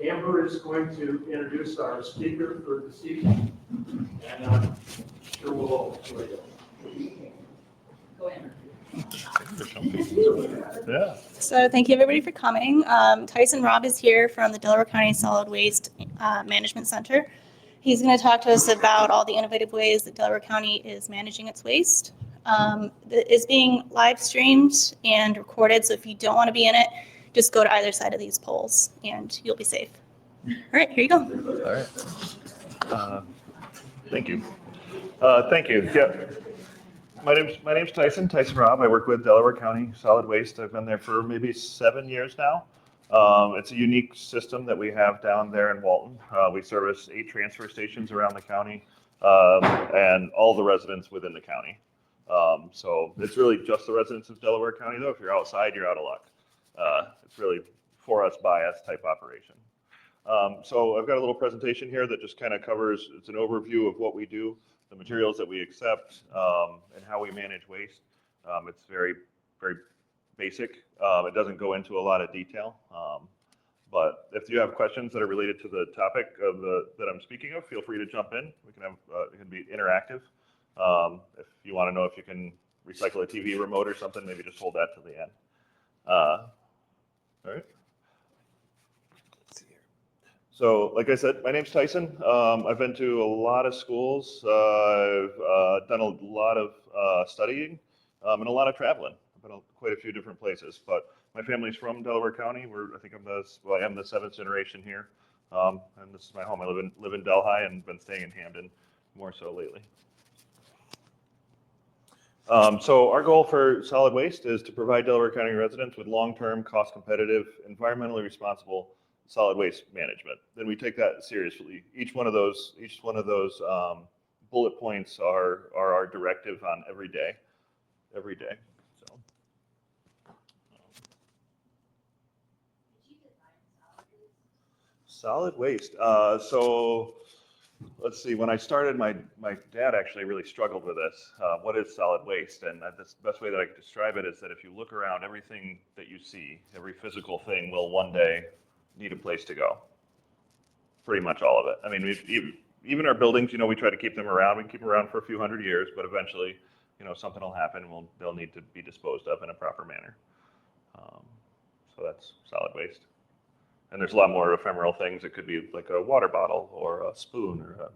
Amber is going to introduce our speaker for this evening, and I'm sure we'll all enjoy it. Go Amber. Yeah. So thank you everybody for coming. Tyson Robb is here from the Delaware County Solid Waste Management Center. He's going to talk to us about all the innovative ways that Delaware County is managing its waste. It is being live streamed and recorded, so if you don't want to be in it, just go to either side of these poles and you'll be safe. All right, here you go. All right. Thank you. Thank you. Yeah. My name's Tyson Robb. I work with Delaware County Solid Waste. I've been there for maybe 7 years now. It's a unique system that we have down there in Walton. We service 8 transfer stations around the county and all the residents within the county. So it's really just the residents of Delaware County, though. If you're outside, you're out of luck. It's really for us, by us type operation. So I've got a little presentation here that just kind of covers, it's an overview of what we do, the materials that we accept, and how we manage waste. It's very, very basic. It doesn't go into a lot of detail. But if you have questions that are related to the topic of that I'm speaking of, feel free to jump in. We can have, it can be interactive. If you want to know if you can recycle a TV remote or something, maybe just hold that to the end. All right. So, like I said, my name's Tyson. I've been to a lot of schools. I've done a lot of studying and a lot of traveling. I've been to quite a few different places. But my family's from Delaware County. I am the 7th generation here, and this is my home. I live in Delhi and been staying in Hamden more so lately. So our goal for solid waste is to provide Delaware County residents with long-term, cost-competitive, environmentally responsible solid waste management. Then we take that seriously. Each one of those bullet points are our directive on every day. So. Solid waste. So let's see. When I started, my dad actually really struggled with this. What is solid waste? And the best way that I can describe it is that if you look around, everything that you see, every physical thing will one day need a place to go. Pretty much all of it. I mean, even our buildings, we try to keep them around. We can keep them around for a few hundred years, but eventually, something will happen. They'll need to be disposed of in a proper manner. So that's solid waste. And there's a lot more ephemeral things. It could be like a water bottle or a spoon or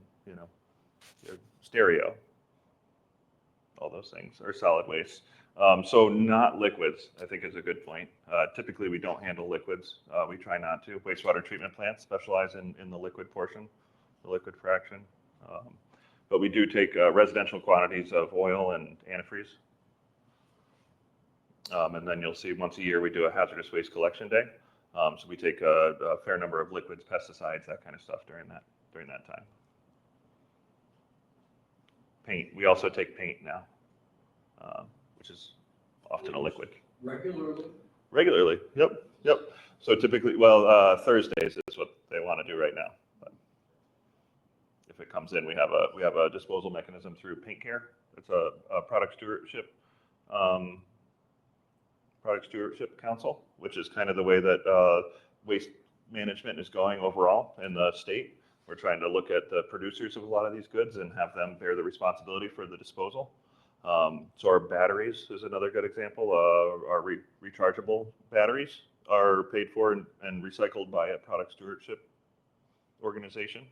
a stereo. All those things are solid waste. So not liquids, I think, is a good point. Typically, we don't handle liquids. We try not to. Wastewater treatment plants specialize in the liquid portion, the liquid fraction. But we do take residential quantities of oil and antifreeze. And then you'll see once a year we do a hazardous waste collection day. So we take a fair number of liquids, pesticides, that kind of stuff during that time. Paint. We also take paint now. Which is often a liquid. Regularly. Yep. So typically, Thursdays is what they want to do right now. But if it comes in, we have a disposal mechanism through Paint Care. It's a product stewardship council, which is kind of the way that waste management is going overall in the state. We're trying to look at the producers of a lot of these goods and have them bear the responsibility for the disposal. So our batteries is another good example. Our rechargeable batteries are paid for and recycled by a product stewardship organization.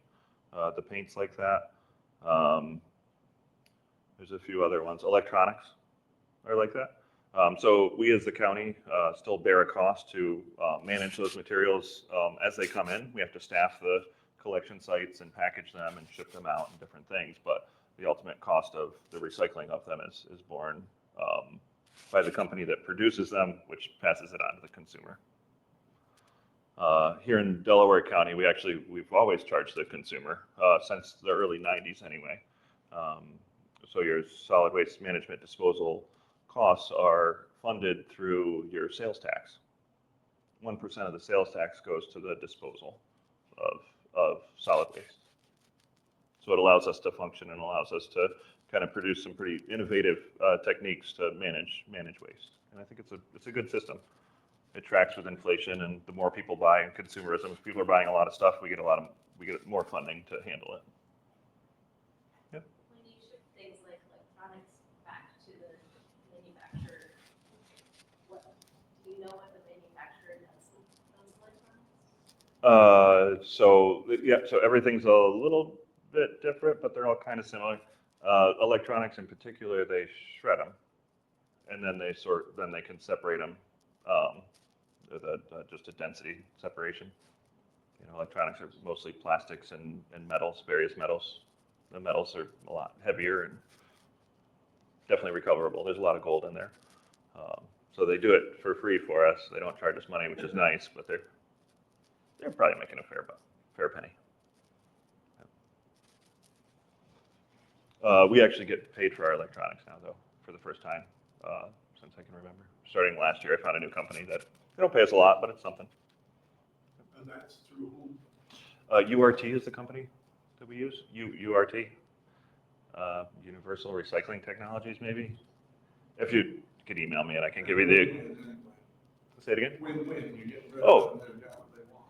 The paint's like that. There's a few other ones. Electronics are like that. So we as the county still bear a cost to manage those materials as they come in. We have to staff the collection sites and package them and ship them out and different things. But the ultimate cost of the recycling of them is borne by the company that produces them, which passes it on to the consumer. Here in Delaware County, we've always charged the consumer since the early 90s anyway. So your solid waste management disposal costs are funded through your sales tax. 1% of the sales tax goes to the disposal of solid waste. So it allows us to function and allows us to kind of produce some pretty innovative techniques to manage waste. And I think it's a good system. it tracks with inflation, and the more people buy and consumerism, if people are buying a lot of stuff, we get more funding to handle it. When you ship things like electronics back to the manufacturer, do you know what the manufacturer does with those electronics? So everything's a little bit different, but they're all kind of similar. Electronics in particular, they shred them, and then they can separate them with just a density separation. Electronics are mostly plastics and metals, various metals. The metals are a lot heavier and definitely recoverable. There's a lot of gold in there. So they do it for free for us. They don't charge us money, which is nice, but they're probably making a fair penny. We actually get paid for our electronics now, though, for the first time since I can remember. Starting last year, I found a new company that they don't pay us a lot, but it's something. And that's through whom? URT is the company that we use. URT, Universal Recycling Technologies, maybe. If you could email me and I can give you the. Say it again. Win-win. You get rid Oh. of them, they're down what they want.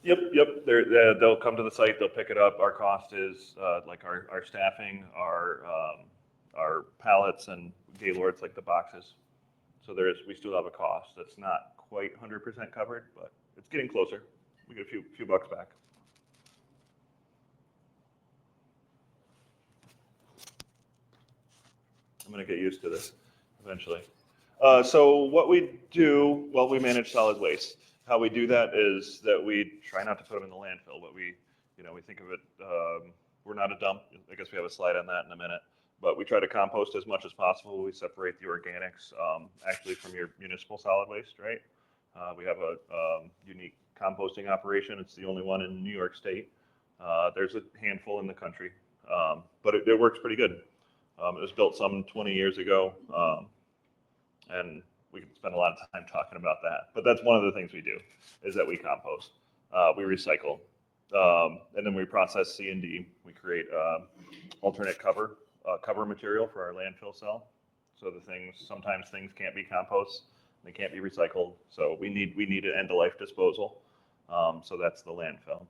Yep. They'll come to the site. They'll pick it up. Our cost is like our staffing, our pallets and gaylords, like the boxes. So we still have a cost that's not quite 100% covered, but it's getting closer. We get a few bucks back. I'm going to get used to this eventually. So what we do, well, we manage solid waste. How we do that is that we try not to put them in the landfill, but we think of it, we're not a dump. I guess we have a slide on that in a minute, but we try to compost as much as possible. We separate the organics actually from your municipal solid waste, right? We have a unique composting operation. It's the only one in New York State. There's a handful in the country, but it works pretty good. It was built some 20 years ago, and we can spend a lot of time talking about that. But that's one of the things we do, is that we compost, we recycle, and then we process C&D. We create alternate cover material for our landfill cell. So sometimes things can't be compost, they can't be recycled. So we need an end-of-life disposal. So that's the landfill.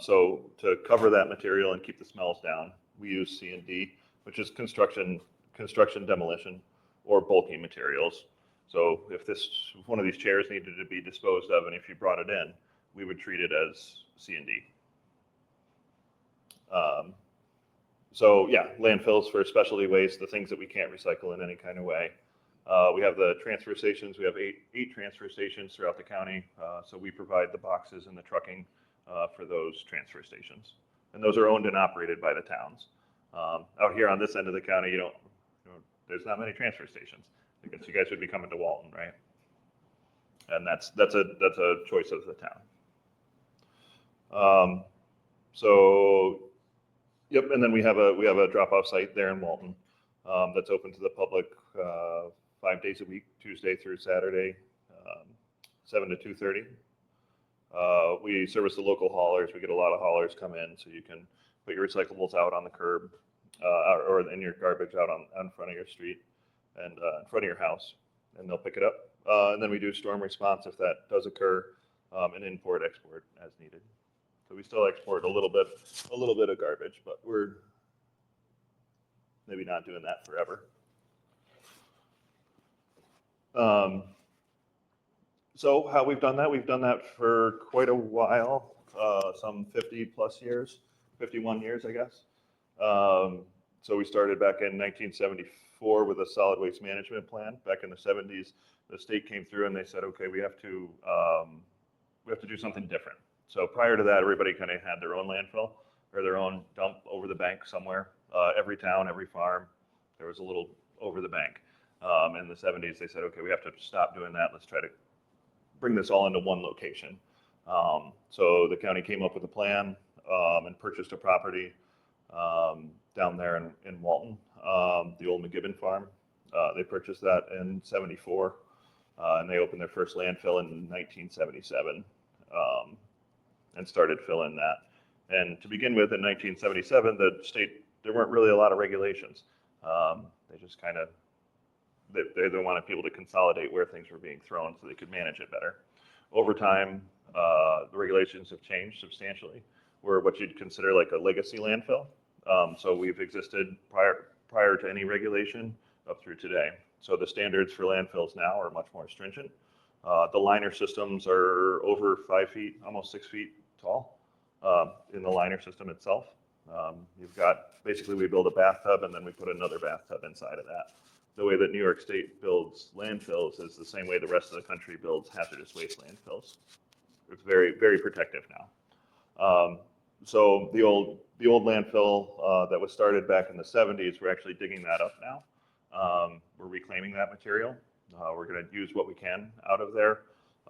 So to cover that material and keep the smells down, we use C&D, which is construction demolition, or bulky materials. So if one of these chairs needed to be disposed of, and if you brought it in, we would treat it as C&D. So yeah, landfills for specialty waste, the things that we can't recycle in any kind of way. We have the transfer stations. We have eight transfer stations throughout the county. So we provide the boxes and the trucking for those transfer stations. And those are owned and operated by the towns. Out here on this end of the county, there's not many transfer stations. I guess you guys would be coming to Walton, right? And that's a choice of the town. So, yep. And then we have a drop-off site there in Walton that's open to the public 5 days a week, Tuesday through Saturday, 7 to 2:30. We service the local haulers. We get a lot of haulers come in, so you can put your recyclables out on the curb or in your garbage out on front of your street and in front of your house, and they'll pick it up. And then we do storm response if that does occur, and import, export as needed. So we still export a little bit of garbage, but we're maybe not doing that forever. So how we've done that for quite a while, some 50 plus years, 51 years, I guess. So we started back in 1974 with a solid waste management plan. Back in the 70s, the state came through and they said, okay, we have to do something different. So prior to that, everybody kind of had their own landfill or their own dump over the bank somewhere. Every town, every farm, there was a little over the bank. In the 70s, they said, okay, we have to stop doing that. Let's try to bring this all into one location. So the county came up with a plan and purchased a property down there in Walton, the old McGibbon farm. They purchased that in '74, and they opened their first landfill in 1977 and started filling that. And to begin with, in 1977, the state, there weren't really a lot of regulations. They just kind of They wanted people to consolidate where things were being thrown so they could manage it better. Over time, the regulations have changed substantially. We're what you'd consider like a legacy landfill. So we've existed prior to any regulation up through today. So the standards for landfills now are much more stringent. The liner systems are over 5 feet, almost 6 feet tall in the liner system itself. You've got, basically we build a bathtub and then we put another bathtub inside of that. The way that New York State builds landfills is the same way the rest of the country builds hazardous waste landfills. It's very, very protective now. So the old landfill that was started back in the 70s, we're actually digging that up now. We're reclaiming that material. We're going to use what we can out of there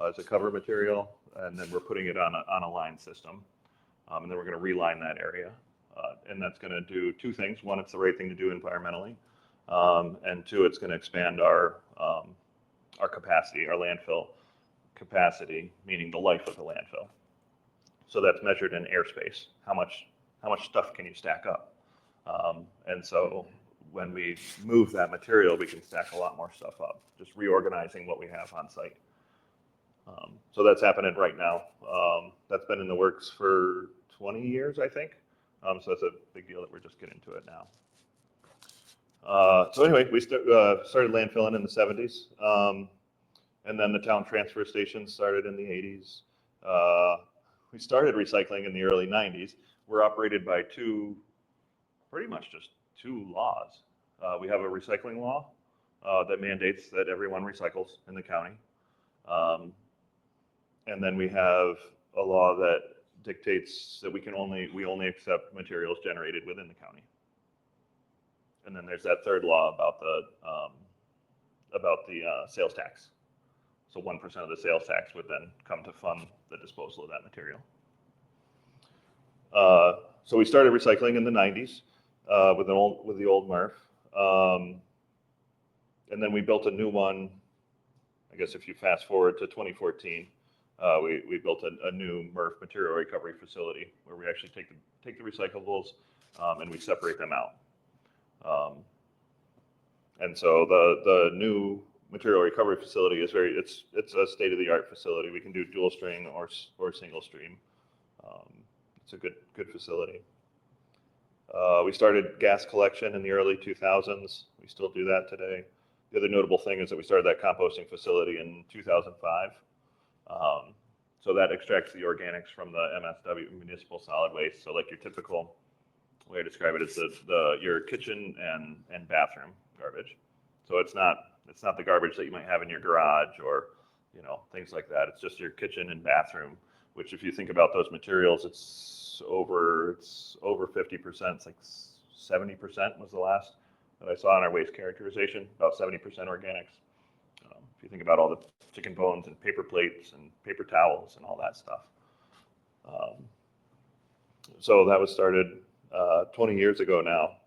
as a cover material, and then we're putting it on a line system. And then we're going to reline that area. And that's going to do two things. One, it's the right thing to do environmentally. And two, it's going to expand our capacity, our landfill capacity, meaning the life of the landfill. So that's measured in airspace. How much stuff can you stack up? And so when we move that material, we can stack a lot more stuff up, just reorganizing what we have on site. So that's happening right now. That's been in the works for 20 years, I think. So that's a big deal that we're just getting to it now. So anyway, we started landfilling in the 70s. And then the town transfer station started in the 80s. We started recycling in the early 90s. We're operated by pretty much just two laws. We have a recycling law that mandates that everyone recycles in the county. And then we have a law that dictates that we only accept materials generated within the county. And then there's that third law about the sales tax. So 1% of the sales tax would then come to fund the disposal of that material. So we started recycling in the 90s with the old MRF. And then we built a new one. I guess if you fast forward to 2014, we built a new MRF material recovery facility where we actually take the recyclables and we separate them out. And so the new material recovery facility is it's a state-of-the-art facility. We can do dual string or single stream. It's a good facility. We started gas collection in the early 2000s. We still do that today. The other notable thing is that we started that composting facility in 2005. So that extracts the organics from the MSW, municipal solid waste. So like your typical way to describe it is your kitchen and bathroom garbage. So it's not the garbage that you might have in your garage or things like that. It's just your kitchen and bathroom, which if you think about those materials, it's over 50%. It's like 70% was the last that I saw in our waste characterization, about 70% organics. If you think about all the chicken bones and paper plates and paper towels and all that stuff. So that was started 20 years ago now.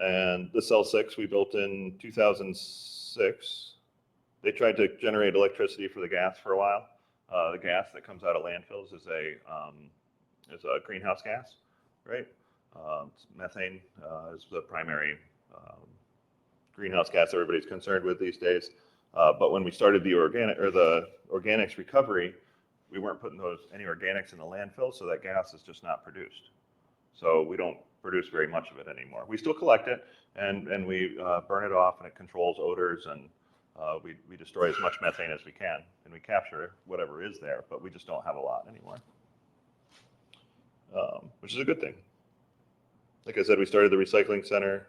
And the cell 6 we built in 2006. They tried to generate electricity for the gas for a while. The gas that comes out of landfills is a greenhouse gas, right? Methane is the primary greenhouse gas everybody's concerned with these days. But when we started the organics recovery, we weren't putting any organics in the landfill, so that gas is just not produced. So we don't produce very much of it anymore. We still collect it and we burn it off, and it controls odors, and we destroy as much methane as we can, and we capture whatever is there, but we just don't have a lot anymore, which is a good thing. Like I said, we started the recycling center.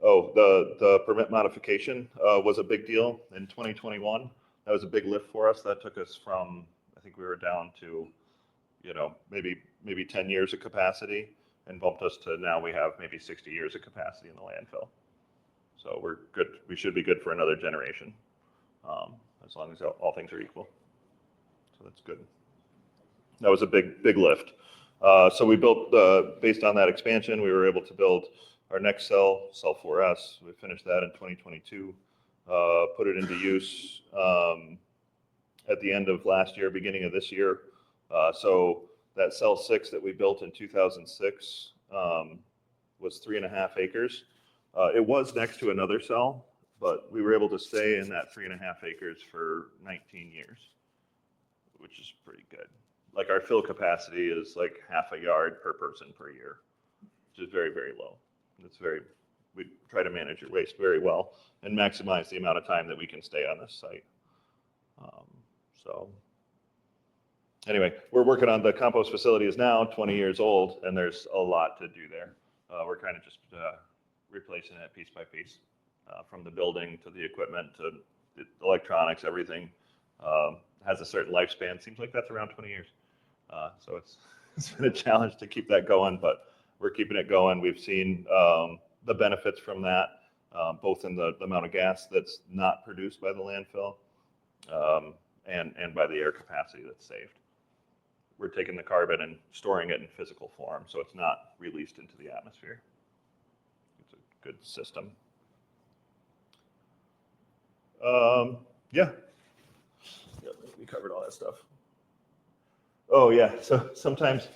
The permit modification was a big deal in 2021. That was a big lift for us. That took us from, I think we were down to, maybe 10 years of capacity, and bumped us to now we have maybe 60 years of capacity in the landfill. So we're good. We should be good for another generation, as long as all things are equal. So that's good. That was a big lift. So we built, based on that expansion, we were able to build our next cell 4S. We finished that in 2022, put it into use at the end of last year, beginning of this year. So that cell 6 that we built in 2006 was 3.5 acres. It was next to another cell but we were able to stay in that 3.5 acres for 19 years, which is pretty good. Like our fill capacity is like half a yard per person per year, which is very, very low. We try to manage your waste very well and maximize the amount of time that we can stay on this site. So anyway, we're working on the compost facility is now 20 years old, and there's a lot to do there. We're kind of just replacing it piece by piece, from the building to the equipment to the electronics, everything has a certain lifespan. Seems like that's around 20 years. So it's been a challenge to keep that going, but we're keeping it going. We've seen the benefits from that, both in the amount of gas that's not produced by the landfill and by the air capacity that's saved. We're taking the carbon and storing it in physical form, so it's not released into the atmosphere. It's a good system. Yeah, we covered all that stuff. Oh yeah, so sometimes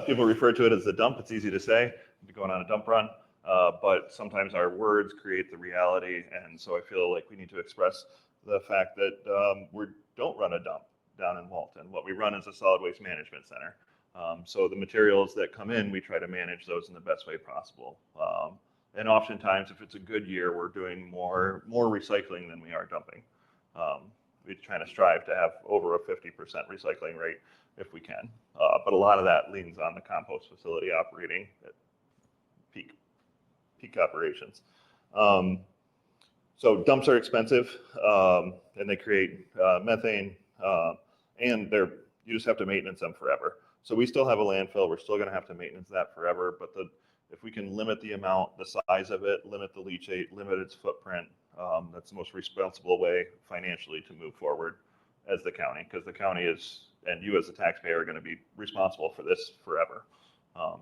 people refer to it as the dump. It's easy to say, going on a dump run, but sometimes our words create the reality, and so I feel like we need to express the fact that we don't run a dump down in Walton. What we run is a solid waste management center. So the materials that come in, we try to manage those in the best way possible. And oftentimes, if it's a good year, we're doing more recycling than we are dumping. We're trying to strive to have over a 50% recycling rate if we can. But a lot of that leans on the compost facility operating at peak operations. So dumps are expensive, and they create methane, and you just have to maintenance them forever. So we still have a landfill. We're still going to have to maintenance that forever. But if we can limit the amount, the size of it, limit the leachate, limit its footprint, that's the most responsible way financially to move forward as the county, because the county is, and you as a taxpayer are going to be responsible for this forever.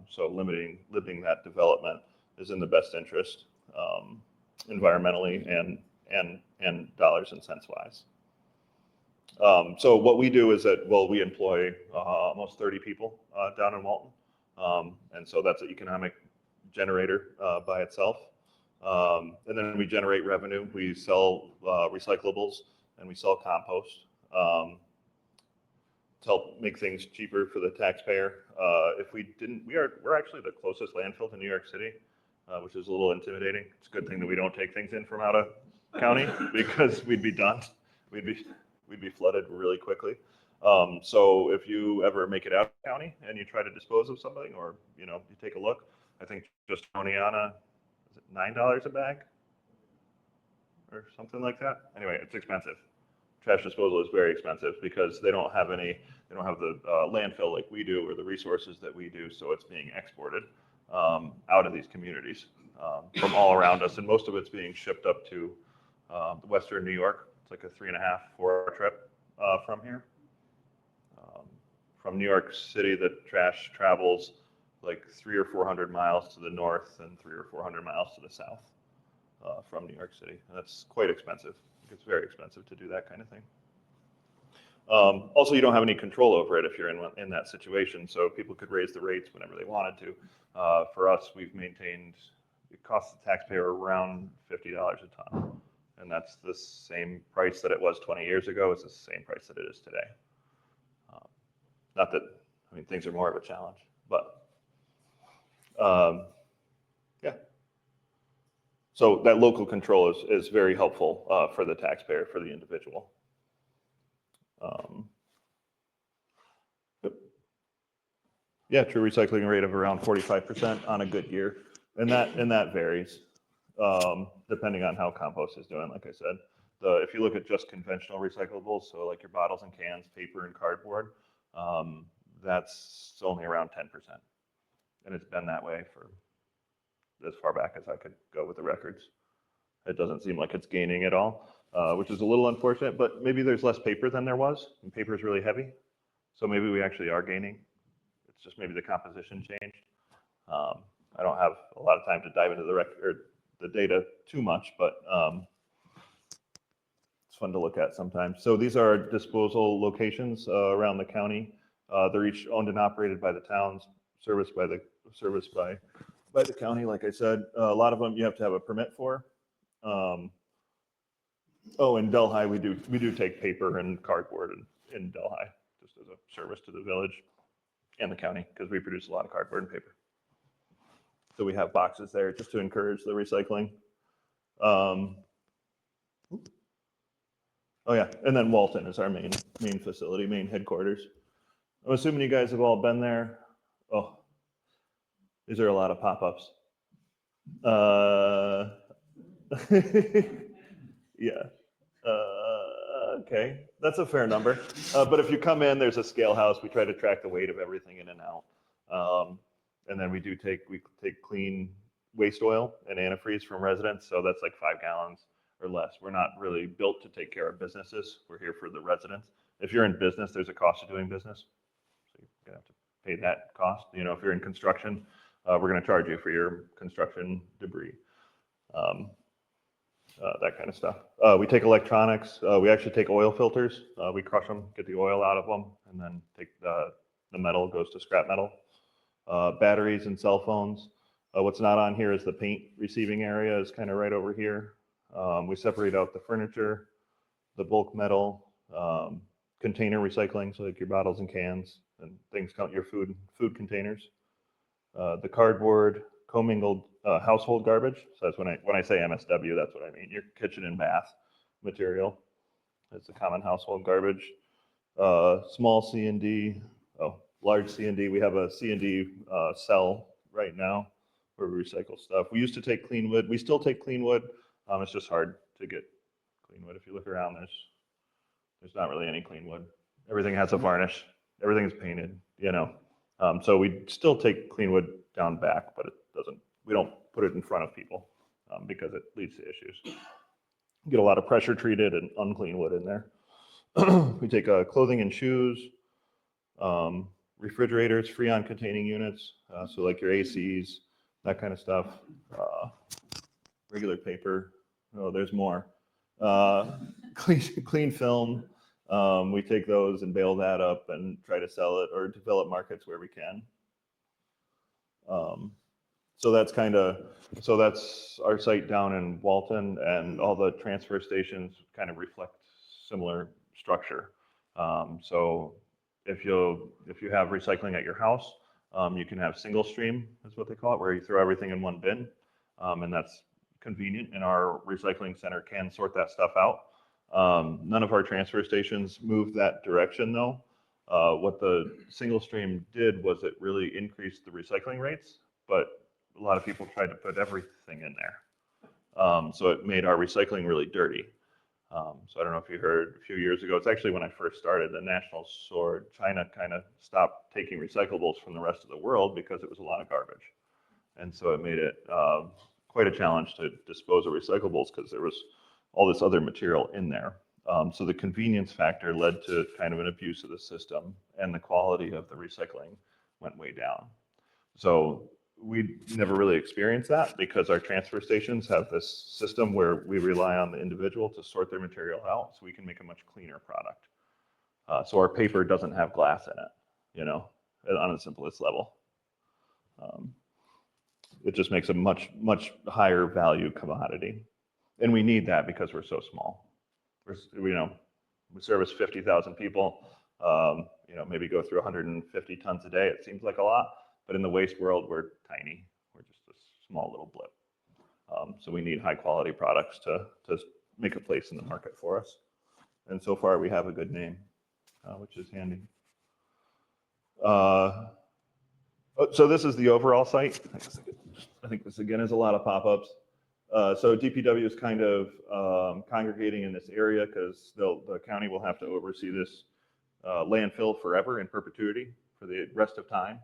So limiting that development is in the best interest, environmentally and dollars and cents wise. So what we do is that, well, we employ almost 30 people down in Walton. And so that's an economic generator by itself. And then we generate revenue. We sell recyclables and we sell compost to help make things cheaper for the taxpayer. If we didn't, we're actually the closest landfill to New York City, which is a little intimidating. It's a good thing that we don't take things in from out of county because we'd be done. We'd be flooded really quickly. So if you ever make it out of county and you try to dispose of something, or you take a look, I think just Oneana, is it $9 a bag or something like that? Anyway, it's expensive. Trash disposal is very expensive because they don't have the landfill like we do or the resources that we do, so it's being exported out of these communities from all around us, and most of it's being shipped up to Western New York. It's like a 3.5-4 hour trip from here. From New York City, the trash travels like 300 or 400 miles to the north and 300 or 400 miles to the south from New York City. And that's quite expensive. It's very expensive to do that kind of thing. Also, you don't have any control over it if you're in that situation. So people could raise the rates whenever they wanted to. For us, we've maintained, it costs the taxpayer around $50 a ton. And that's the same price that it was 20 years ago. It's the same price that it is today. Not that, things are more of a challenge, but yeah. So that local control is very helpful for the taxpayer, for the individual. Yeah, true recycling rate of around 45% on a good year, and that varies depending on how compost is doing. Like I said, if you look at just conventional recyclables, so like your bottles and cans, paper and cardboard, that's only around 10%, and it's been that way for as far back as I could go with the records. It doesn't seem like it's gaining at all, which is a little unfortunate, but maybe there's less paper than there was, and paper is really heavy, so maybe we actually are gaining. It's just maybe the composition changed. I don't have a lot of time to dive into the data too much, but it's fun to look at sometimes. So these are disposal locations around the county. They're each owned and operated by the towns, serviced by the county. Like I said, a lot of them you have to have a permit for. Oh, in Delhi, we do take paper and cardboard in Delhi, just as a service to the village and the county, because we produce a lot of cardboard and paper. So we have boxes there just to encourage the recycling. Oh yeah, and then Walton is our main facility, main headquarters. I'm assuming you guys have all been there. Oh, these are a lot of pop-ups. Yeah. Okay, that's a fair number. But if you come in, there's a scale house. We try to track the weight of everything in and out. And then we take clean waste oil and antifreeze from residents. So that's like 5 gallons or less. We're not really built to take care of businesses. We're here for the residents. If you're in business, there's a cost of doing business. So you're gonna have to pay that cost. You know, if you're in construction, we're gonna charge you for your construction debris. That kind of stuff. We take electronics. We actually take oil filters. We crush them, get the oil out of them, and then take the metal goes to scrap metal. Batteries and cell phones. What's not on here is the paint receiving area is kind of right over here. We separate out the furniture, the bulk metal, container recycling, so like your bottles and cans and things, your food containers. The cardboard, commingled household garbage. So that's when I say MSW, that's what I mean. Your kitchen and bath material. That's the common household garbage. Small C&D, large C&D. We have a C&D cell right now where we recycle stuff. We used to take clean wood. We still take clean wood. It's just hard to get clean wood. If you look around, there's not really any clean wood. Everything has a varnish. Everything is painted, you know. So we still take clean wood down back, but we don't put it in front of people because it leads to issues. You get a lot of pressure treated and unclean wood in there. We take clothing and shoes, refrigerators, freon containing units, so like your ACs, that kind of stuff, regular paper. Oh, there's more. Clean film. We take those and bale that up and try to sell it or develop markets where we can. So that's our site down in Walton, and all the transfer stations kind of reflect similar structure. So if you have recycling at your house, you can have single stream, is what they call it, where you throw everything in one bin, and that's convenient, and our recycling center can sort that stuff out. None of our transfer stations move that direction though. What the single stream did was it really increased the recycling rates, but a lot of people tried to put everything in there. So it made our recycling really dirty. So I don't know if you heard a few years ago, it's actually when I first started, the national sword, China kind of stopped taking recyclables from the rest of the world because it was a lot of garbage. And so it made it quite a challenge to dispose of recyclables because there was all this other material in there. So the convenience factor led to kind of an abuse of the system, and the quality of the recycling went way down. So we never really experienced that because our transfer stations have this system where we rely on the individual to sort their material out so we can make a much cleaner product. So our paper doesn't have glass in it, you know, on the simplest level. It just makes a much higher value commodity. And we need that because we're so small. We service 50,000 people, maybe go through 150 tons a day. It seems like a lot, but in the waste world, we're tiny. We're just a small little blip. So we need high quality products to make a place in the market for us. And so far we have a good name, which is handy. So this is the overall site. I think this again is a lot of pop-ups. So DPW is kind of congregating in this area because the county will have to oversee this landfill forever in perpetuity for the rest of time.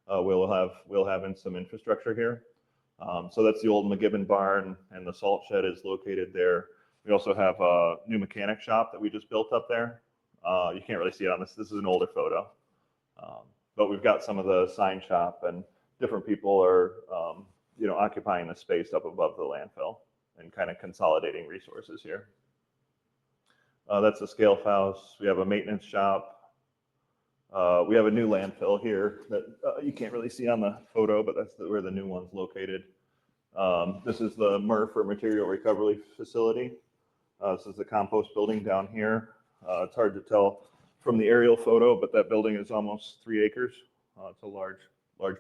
We'll have in some infrastructure here. So that's the old McGibbon barn, and the salt shed is located there. We also have a new mechanic shop that we just built up there. You can't really see it on this. This is an older photo. But we've got some of the sign shop, and different people are occupying the space up above the landfill and kind of consolidating resources here. That's the scale house. We have a maintenance shop. We have a new landfill here that you can't really see on the photo, but that's where the new one's located. This is the MRF, or material recovery facility. This is the compost building down here. It's hard to tell from the aerial photo, but that building is almost 3 acres. It's a large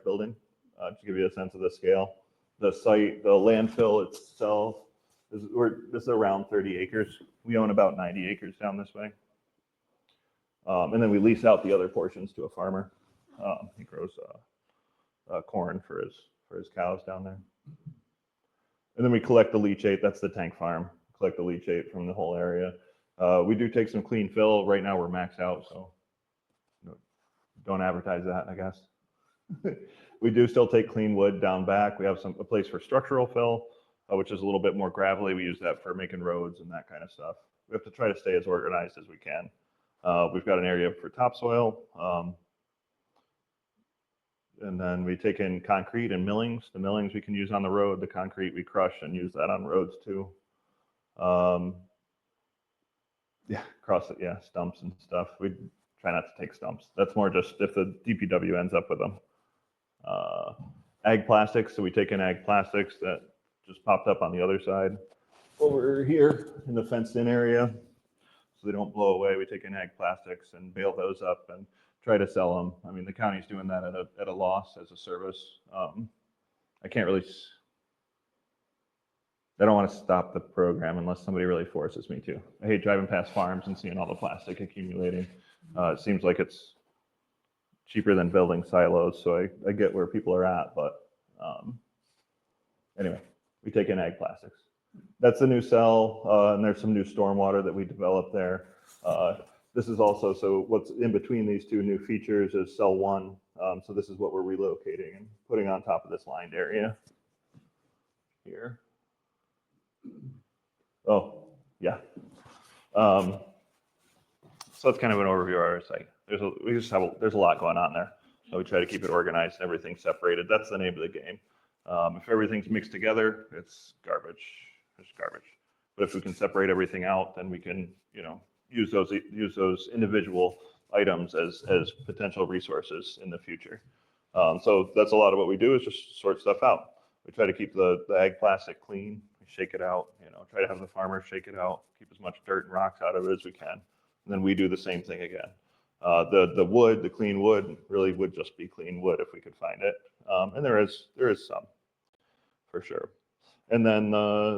building, to give you a sense of the scale. The site, the landfill itself, this is around 30 acres. We own about 90 acres down this way. And then we lease out the other portions to a farmer. He grows corn for his cows down there. And then we collect the leachate. That's the tank farm. Collect the leachate from the whole area. We do take some clean fill. Right now we're maxed out, so don't advertise that, I guess. We do still take clean wood down back. We have a place for structural fill, which is a little bit more gravelly. We use that for making roads and that kind of stuff. We have to try to stay as organized as we can. We've got an area for topsoil. And then we take in concrete and millings. The millings we can use on the road. The concrete we crush and use that on roads too. Stumps and stuff. We try not to take stumps. That's more just if the DPW ends up with them. Ag plastics, so we take in ag plastics that just popped up on the other side. Over here in the fenced in area, so they don't blow away, we take in ag plastics and bale those up and try to sell them. I mean, the county's doing that at a loss as a service. I don't want to stop the program unless somebody really forces me to. I hate driving past farms and seeing all the plastic accumulating. It seems like it's cheaper than building silos, so I get where people are at, but anyway, we take in ag plastics. That's the new cell, and there's some new stormwater that we developed there. This is also, so what's in between these two new features is cell 1. So this is what we're relocating and putting on top of this lined area here. Oh, yeah. So that's kind of an overview of our site. There's a lot going on there. So we try to keep it organized, everything separated. That's the name of the game. If everything's mixed together, it's garbage. It's garbage. But if we can separate everything out, then we can, use those individual items as potential resources in the future. So that's a lot of what we do is just sort stuff out. We try to keep the ag plastic clean. We shake it out. Try to have the farmer shake it out, keep as much dirt and rocks out of it as we can. And then we do the same thing again. The wood, the clean wood, really would just be clean wood if we could find it. And there is some, for sure. And then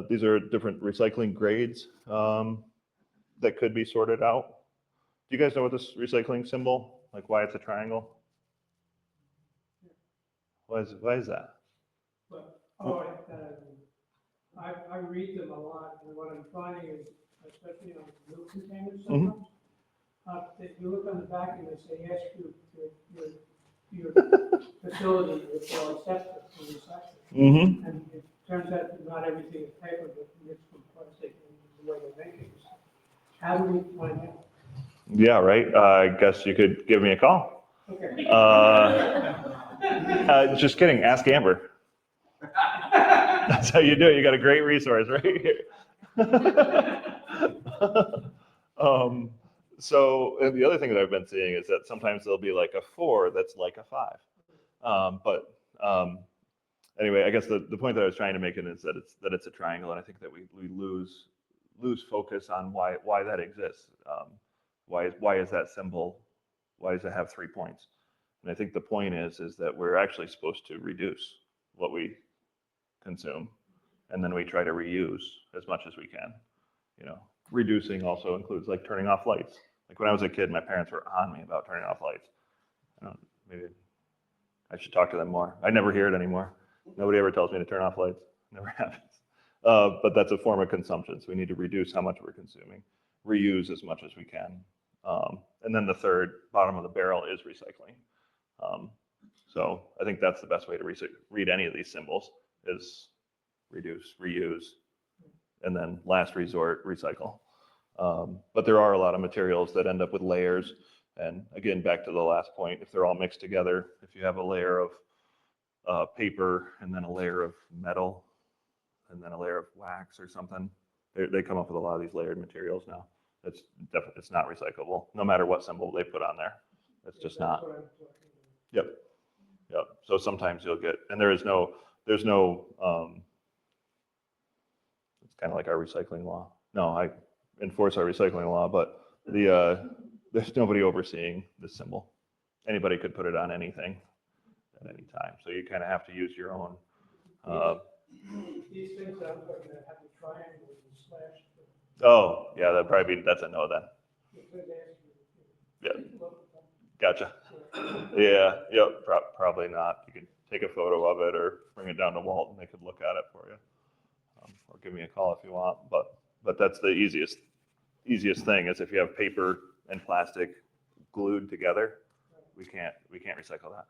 these are different recycling grades that could be sorted out. Do you guys know what this recycling symbol, like why it's a triangle? Why is that? I read them a lot, and what I'm finding is, especially on milk containers sometimes, if you look on the back and they say, ask your facility if they'll accept it for recycling. And it turns out that not everything is paper, but mixed with plastic in the way they make it. How do we find out? Yeah, right. I guess you could give me a call. Okay. Just kidding. Ask Amber. That's how you do it. You got a great resource right here. So and the other thing that I've been seeing is that sometimes there'll be like a 4 that's like a 5. Anyway, I guess the point that I was trying to make is that it's a triangle, and I think that we lose focus on why that exists. Why is that symbol? Why does it have 3 points? And I think the point is that we're actually supposed to reduce what we consume, and then we try to reuse as much as we can. Reducing also includes like turning off lights. Like when I was a kid, my parents were on me about turning off lights. Maybe I should talk to them more. I never hear it anymore. Nobody ever tells me to turn off lights. Never happens. But that's a form of consumption. So we need to reduce how much we're consuming, reuse as much as we can. And then the third bottom of the barrel is recycling. So I think that's the best way to read any of these symbols is reduce, reuse, and then last resort, recycle. But there are a lot of materials that end up with layers. And again, back to the last point, if they're all mixed together, if you have a layer of paper and then a layer of metal and then a layer of wax or something, they come up with a lot of these layered materials now. It's not recyclable, no matter what symbol they put on there. It's just not. Yep. So sometimes you'll get, and there's no, it's kind of like our recycling law. No, enforce our recycling law, but there's nobody overseeing the symbol. Anybody could put it on anything at any time. So you kind of have to use your own. These things I'm looking at have the triangles and slash. Oh, yeah, that's a no then. It could ask Yeah. you. Look at them. Gotcha. So, Yeah, yep, probably not. You could take a photo of it or bring it down to Walt and they could look at it for you. Or give me a call if you want. But that's the easiest thing is if you have paper and plastic glued together, we can't recycle that.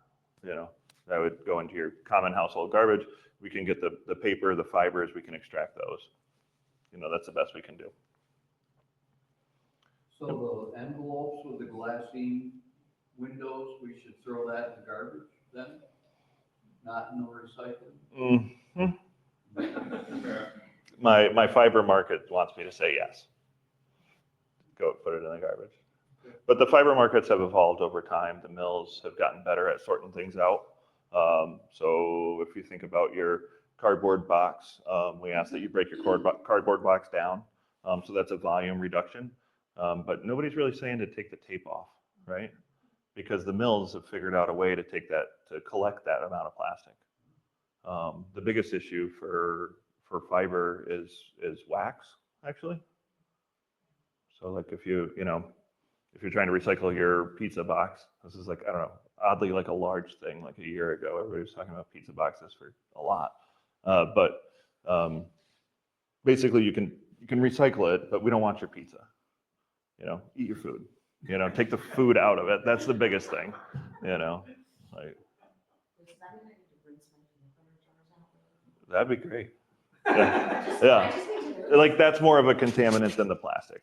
You know, that would go into your common household garbage. We can get the paper, the fibers, we can extract those. You know, that's the best we can do. So the envelopes with the glassine windows, we should throw that in the garbage then? Not in the recycling? Mm-hmm. My fiber market wants me to say yes. Go put it in the garbage. But the fiber markets have evolved over time. The mills have gotten better at sorting things out. So if you think about your cardboard box, we ask that you break your cardboard box down. So that's a volume reduction. But nobody's really saying to take the tape off, right? Because the mills have figured out a way to collect that amount of plastic. The biggest issue for fiber is wax, actually. So like if you're trying to recycle your pizza box, this is like, I don't know, oddly like a large thing. Like a year ago, everybody was talking about pizza boxes for a lot. But basically you can recycle it, but we don't want your pizza. You know, eat your food. You know, take the food out of it. That's the biggest thing. You know, like that'd be great. Yeah. Yeah. Like that's more of a contaminant than the plastic.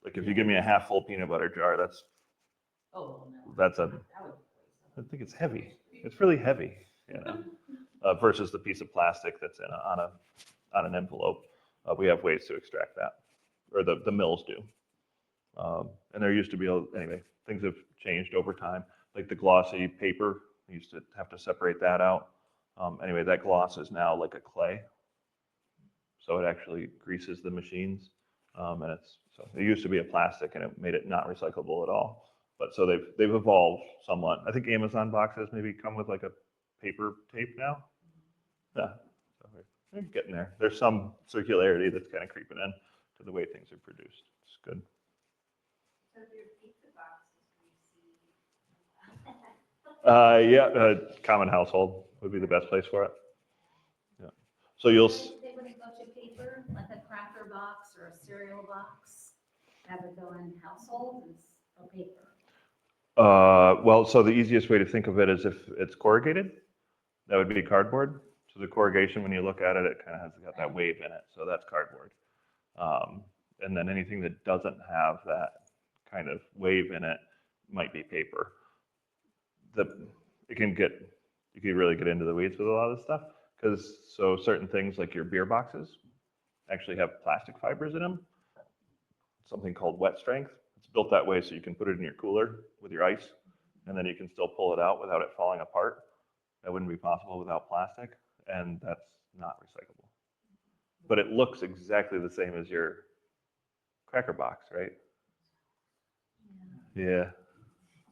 Like if you give me a half full peanut butter jar, I think it's heavy. It's really heavy, you know, versus the piece of plastic that's on an envelope. We have ways to extract that, or the mills do. And there used to be, anyway, things have changed over time. Like the glossy paper, we used to have to separate that out. Anyway, that gloss is now like a clay. So it actually greases the machines. So it used to be a plastic and it made it not recyclable at all. But so they've evolved somewhat. I think Amazon boxes maybe come with like a paper tape now. Yeah, so we're getting there. There's some circularity that's kind of creeping in to the way things are produced. It's good. So if your pizza box is greasy. Yeah, common household would be the best place for it. Yeah. So you'll. They wouldn't go to paper, like a cracker box or a cereal box, have it go in household or paper? Well, so the easiest way to think of it is if it's corrugated, that would be cardboard. So the corrugation, when you look at it, it kind of has got that wave in it. So that's cardboard. And then anything that doesn't have that kind of wave in it might be paper. You can really get into the weeds with a lot of this stuff because certain things like your beer boxes actually have plastic fibers in them, something called wet strength. It's built that way so you can put it in your cooler with your ice and then you can still pull it out without it falling apart. That wouldn't be possible without plastic, and that's not recyclable. But it looks exactly the same as your cracker box, right? Yeah.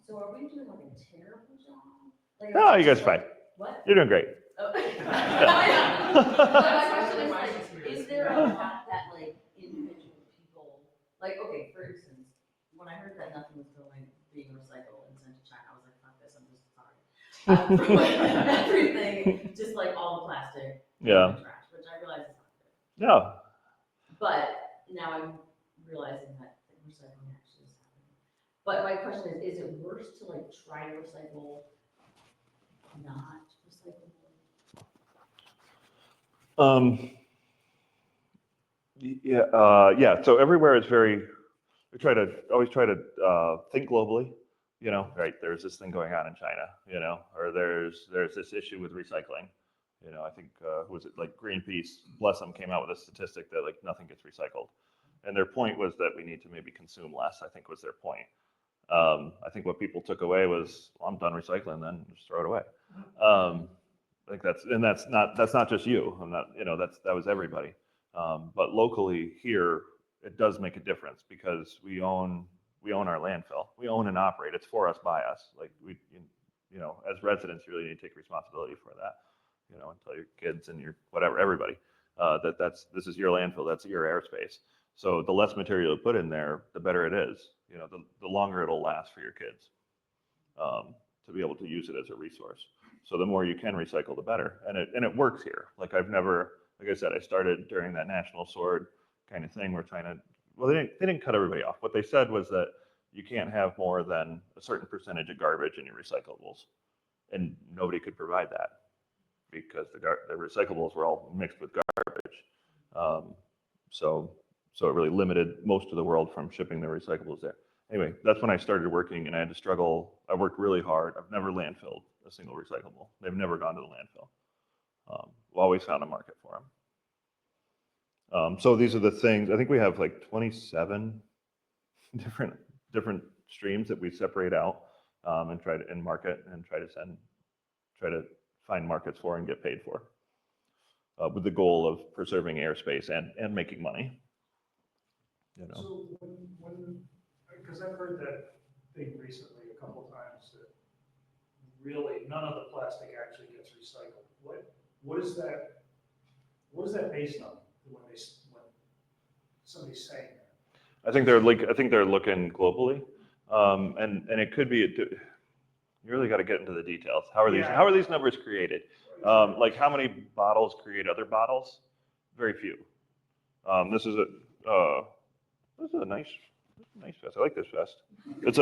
So are we doing like a terrible job? Like, No, you guys are fine. What? You're doing great. Oh. My question is like, is there a lot that like individual people, like, okay, for instance, when I heard that nothing was being recycled and sent to China, I was like, fuck this, I'm just sorry. Everything, just like all the plastic, Yeah. trash, which I realize is not good. No. But now I'm realizing that recycling actually is happening. But my question is it worse to like try to recycle not recyclable? Yeah. So everywhere is always try to think globally. You know, right? There's this thing going on in China. You know, or there's this issue with recycling. You know, I think who was it? Like Greenpeace, bless them, came out with a statistic that like nothing gets recycled, and their point was that we need to maybe consume less. I think was their point. I think what people took away was, well, I'm done recycling, then just throw it away. I think that's not just you. I'm not, you know, that was everybody. But locally here, it does make a difference because we own our landfill. We own and operate. It's for us, by us. Like you know, as residents, you really need to take responsibility for that. You know, and tell your kids and your whatever, everybody, this is your landfill. That's your airspace. So the less material you put in there, the better it is. You know, the longer it'll last for your kids, to be able to use it as a resource. So the more you can recycle, the better. And it works here. Like I said, I started during that National Sword kind of thing. We're trying to, well, they didn't cut everybody off. What they said was that you can't have more than a certain percentage of garbage in your recyclables. And nobody could provide that because the recyclables were all mixed with garbage. So it really limited most of the world from shipping their recyclables there. Anyway, that's when I started working, and I had to struggle. I worked really hard. I've never landfilled a single recyclable. They've never gone to the landfill. We always found a market for them. So these are the things. I think we have like 27 different streams that we separate out and try to market and try to find markets for and get paid for, with the goal of preserving airspace and making money. You know. So because I've heard that thing recently a couple times that really none of the plastic actually gets recycled. What is that based on when somebody's saying that? I think they're looking globally, and it could be. You really got to get into the details. How are these numbers created? Like how many bottles create other bottles? Very few. This is a nice vest. I like this vest. It's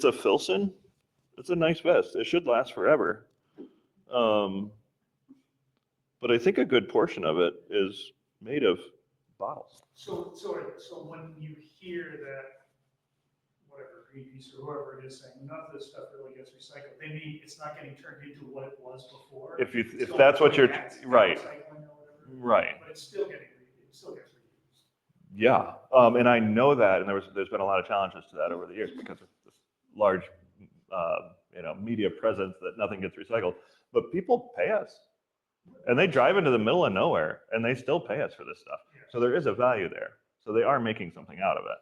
a Filson. It's a nice vest. It should last forever. But I think a good portion of it is made of bottles. So when you hear that, whatever, Greenpeace or whoever it is saying, none of this stuff really gets recycled, they mean it's not getting turned into what it was before? If that's what you're, right. Right. But it still gets reused. Yeah, and I know that, and there's been a lot of challenges to that over the years because of this large, media presence that nothing gets recycled. But people pay us, and they drive into the middle of nowhere, and they still pay us for this stuff. So there is a value there. So they are making something out of it.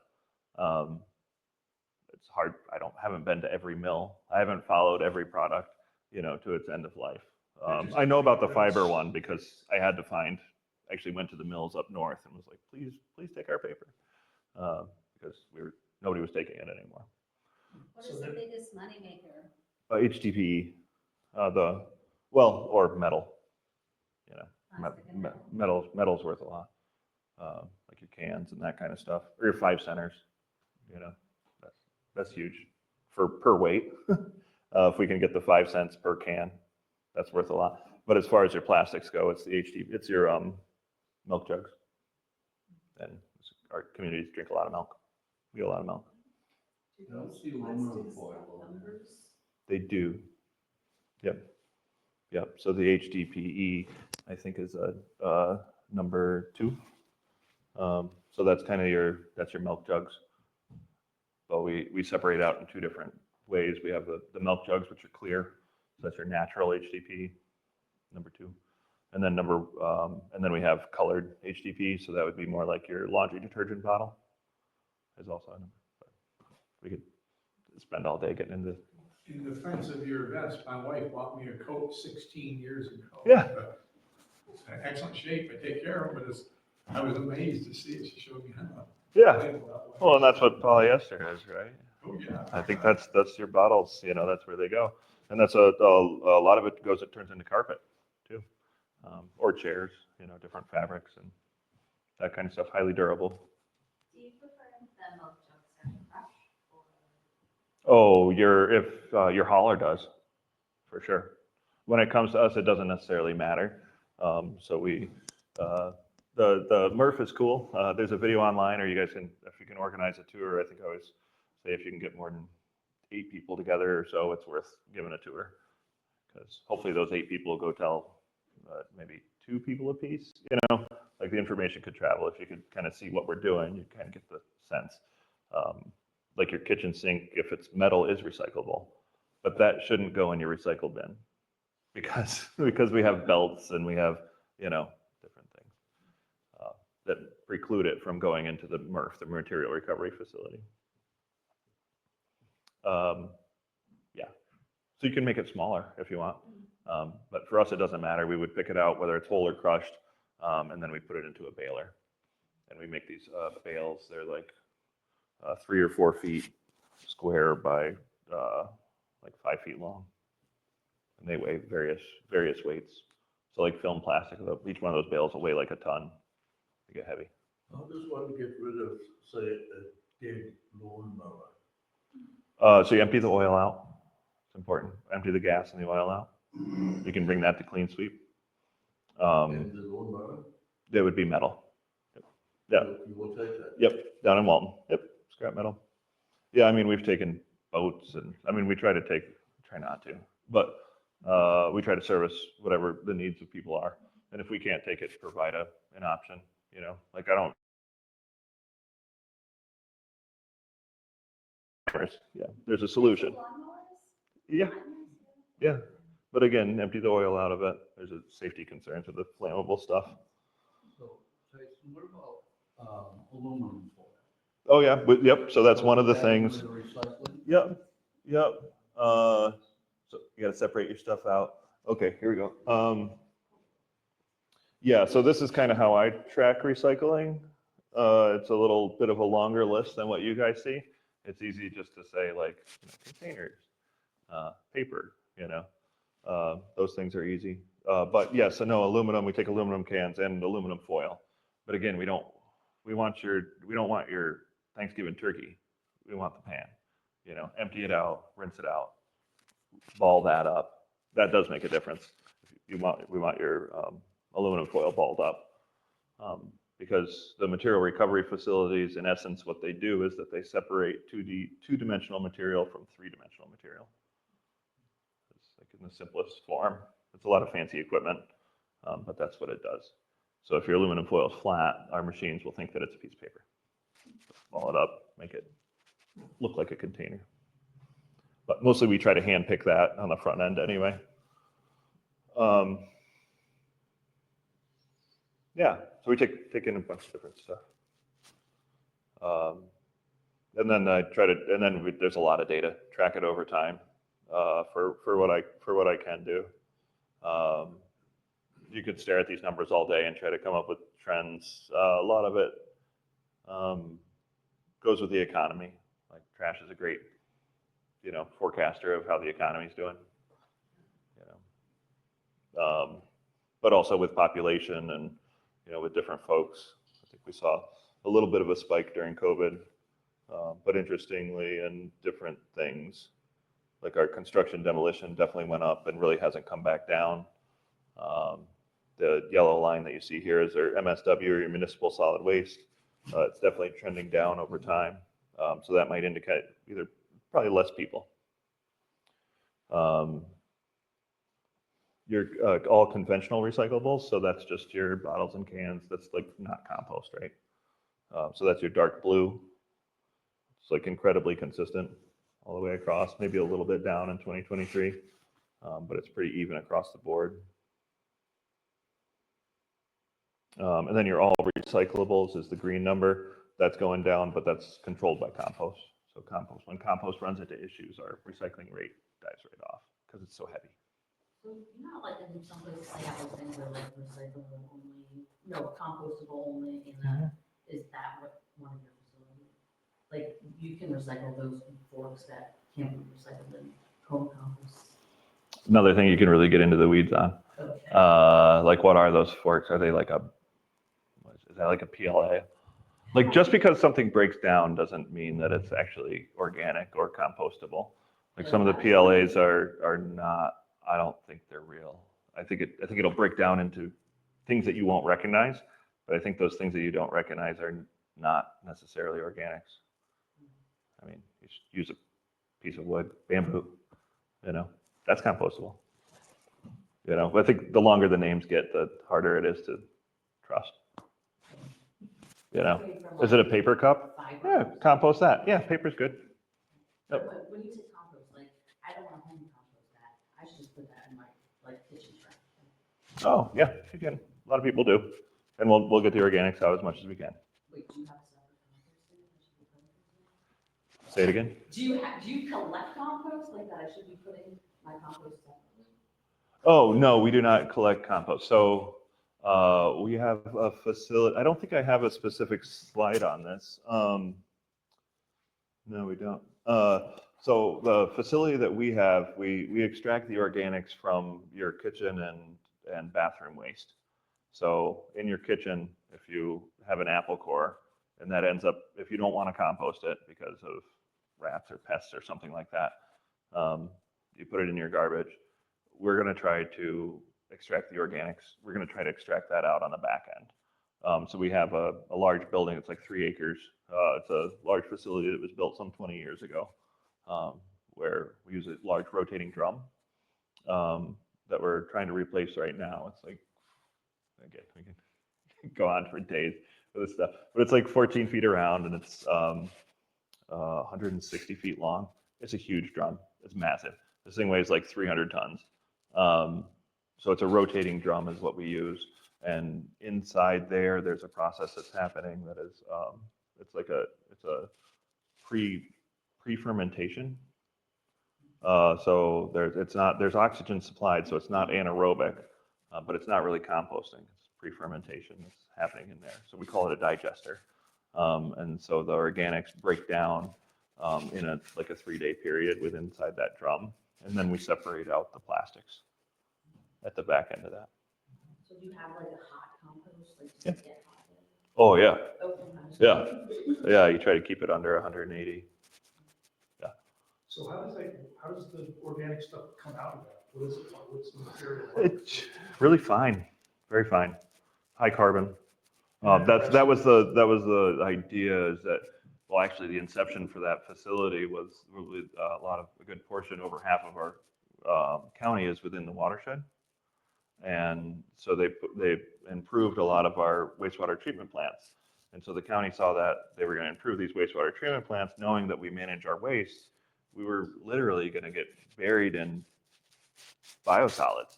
It's hard. Haven't been to every mill. I haven't followed every product, to its end of life. I know about the fiber one because I had to actually went to the mills up north and was like, please take our paper, because nobody was taking it anymore. What is the biggest moneymaker? HDPE, or metal. Metal's worth a lot. Like your cans and that kind of stuff, or your 5 centers. That's huge per weight. If we can get the 5 cents per can, that's worth a lot. But as far as your plastics go, it's the HDPE. It's your milk jugs. And our communities drink a lot of milk. We get a lot of milk. I don't see aluminum foil on there. They do. Yep. So the HDPE, I think, is number 2. So that's kind of your milk jugs. But we separate out in 2 different ways. We have the milk jugs, which are clear. So that's your natural HDPE, number 2. And then and then we have colored HDPE. So that would be more like your laundry detergent bottle. Is also a number. But we could spend all day getting into. In defense of your vest, my wife bought me a coat 16 years ago. Yeah. It's in excellent shape. I take care of it, but I was amazed to see it. She showed me how. Yeah. Well, and that's what polyester is, right? Oh, yeah. I think that's your bottles. That's where they go, and that's a lot of it turns into carpet too, or chairs. Different fabrics and that kind of stuff. Highly durable. Do you prefer the milk jugs or fresh? Oh, your hauler does, for sure. When it comes to us, it doesn't necessarily matter. So we, the MRF is cool. There's a video online, or you guys can, if you can organize a tour. I think I always say if you can get more than 8 people together or so, it's worth giving a tour, because hopefully those 8 people will go tell maybe 2 people a piece. Like the information could travel. If you could kind of see what we're doing, you kind of get the sense. Like your kitchen sink, if it's metal, is recyclable, but that shouldn't go in your recycle bin, because we have belts and we have different things that preclude it from going into the MRF, the material recovery facility. Yeah, so you can make it smaller if you want. But for us, it doesn't matter. We would pick it out, whether it's whole or crushed, and then we put it into a baler. And we make these bales. They're like 3 or 4 feet square by like 5 feet long. And they weigh various weights. So like film plastic, each one of those bales will weigh like a ton. They get heavy. How does one get rid of, say, a dead lawnmower? So you empty the oil out. It's important. Empty the gas and the oil out. You can bring that to clean sweep. And the lawnmower? They would be metal. Yeah. You will take that? Yep. Down in Walton. Yep. Scrap metal. Yeah. I mean, we've taken boats, and I mean, we try not to, but we try to service whatever the needs of people are. And if we can't take it, provide an option. You know, like yeah, there's a solution. Yeah. Yeah. But again, empty the oil out of it. There's a safety concerns with the flammable stuff. So, Tyson, what about aluminum foil? Oh yeah, yep. So that's one of the things. With the recycling? Yep. Yep. So you got to separate your stuff out. Okay, here we go. Yeah, so this is kind of how I track recycling. It's a little bit of a longer list than what you guys see. It's easy just to say like containers, paper, those things are easy. But yeah, so no, aluminum, we take aluminum cans and aluminum foil. But again, we don't want your Thanksgiving turkey. We want the pan, empty it out, rinse it out, ball that up. That does make a difference. We want your aluminum foil balled up. Because the material recovery facilities, in essence, what they do is that they separate two-dimensional material from three-dimensional material. It's like in the simplest form. It's a lot of fancy equipment, but that's what it does. So if your aluminum foil is flat, our machines will think that it's a piece of paper. Ball it up, make it look like a container. But mostly we try to hand pick that on the front end anyway. Yeah, so we take in a bunch of different stuff. And then there's a lot of data, track it over time for what I can do. You could stare at these numbers all day and try to come up with trends. A lot of it goes with the economy. Like trash is a great, forecaster of how the economy's doing. But also with population and with different folks. I think we saw a little bit of a spike during COVID, but interestingly, in different things, like our construction demolition definitely went up and really hasn't come back down. The yellow line that you see here is our MSW, or your municipal solid waste. It's definitely trending down over time. So that might indicate probably less people. Your all conventional recyclables, so that's just your bottles and cans. That's like not compost, right? So that's your dark blue. It's like incredibly consistent all the way across, maybe a little bit down in 2023, but it's pretty even across the board. And then your all recyclables is the green number. That's going down, but that's controlled by compost. So when compost runs into issues, our recycling rate dives right off because it's so heavy. So like in some places they have those things where like recyclable only, compostable only, and is that what one of your facilities? Like you can recycle those forks that can't be recycled in home compost. Another thing you can really get into the weeds on. Okay. Like what are those forks? Are they like is that like a PLA? Like just because something breaks down doesn't mean that it's actually organic or compostable. Like some of the PLAs are not. I don't think they're real. I think it'll break down into things that you won't recognize, but I think those things that you don't recognize are not necessarily organics. I mean, you just use a piece of wood, bamboo, that's compostable. I think the longer the names get, the harder it is to trust. Is it a paper cup? Yeah, compost that. Yeah, paper's good. Yep. When you say compost, like I don't want to home compost that. I should just put that in my kitchen trash. Oh yeah, you can. A lot of people do. And we'll get the organics out as much as we can. Wait, do you have a separate composting that should be putting in? Say it again. Do you collect compost like that? I should be putting my compost separately? Oh, no, we do not collect compost. So we have a facility. I don't think I have a specific slide on this. No, we don't. So the facility that we have, we extract the organics from your kitchen and bathroom waste. So in your kitchen, if you have an apple core and that ends up, if you don't want to compost it because of rats or pests or something like that, you put it in your garbage. We're going to try to extract the organics. We're going to try to extract that out on the back end. So we have a large building. It's like 3 acres. It's a large facility that was built some 20 years ago, where we use a large rotating drum that we're trying to replace right now. It's like, again, we can go on for days with this stuff, but it's like 14 feet around and it's 160 feet long. It's a huge drum. It's massive. This thing weighs like 300 tons. So it's a rotating drum is what we use. And inside there's a process that's happening that is, it's a pre-fermentation. So there's oxygen supplied, so it's not anaerobic, but it's not really composting. It's pre-fermentation that's happening in there. So we call it a digester. And so the organics break down in a 3-day period within inside that drum. And then we separate out the plastics at the back end of that. So do you have like a hot compost, like Yeah. to get hot? Oh, yeah. Oh, Yeah. Yeah, you try to keep it under 180. Yeah. So how does the organic stuff come out of that? What is it like? What's the material like? It's really fine, very fine, high carbon. That was the idea is that, well, actually the inception for that facility was really a good portion, over half of our county is within the watershed. And so they improved a lot of our wastewater treatment plants. And so the county saw that they were going to improve these wastewater treatment plants, knowing that we manage our waste. We were literally going to get buried in biosolids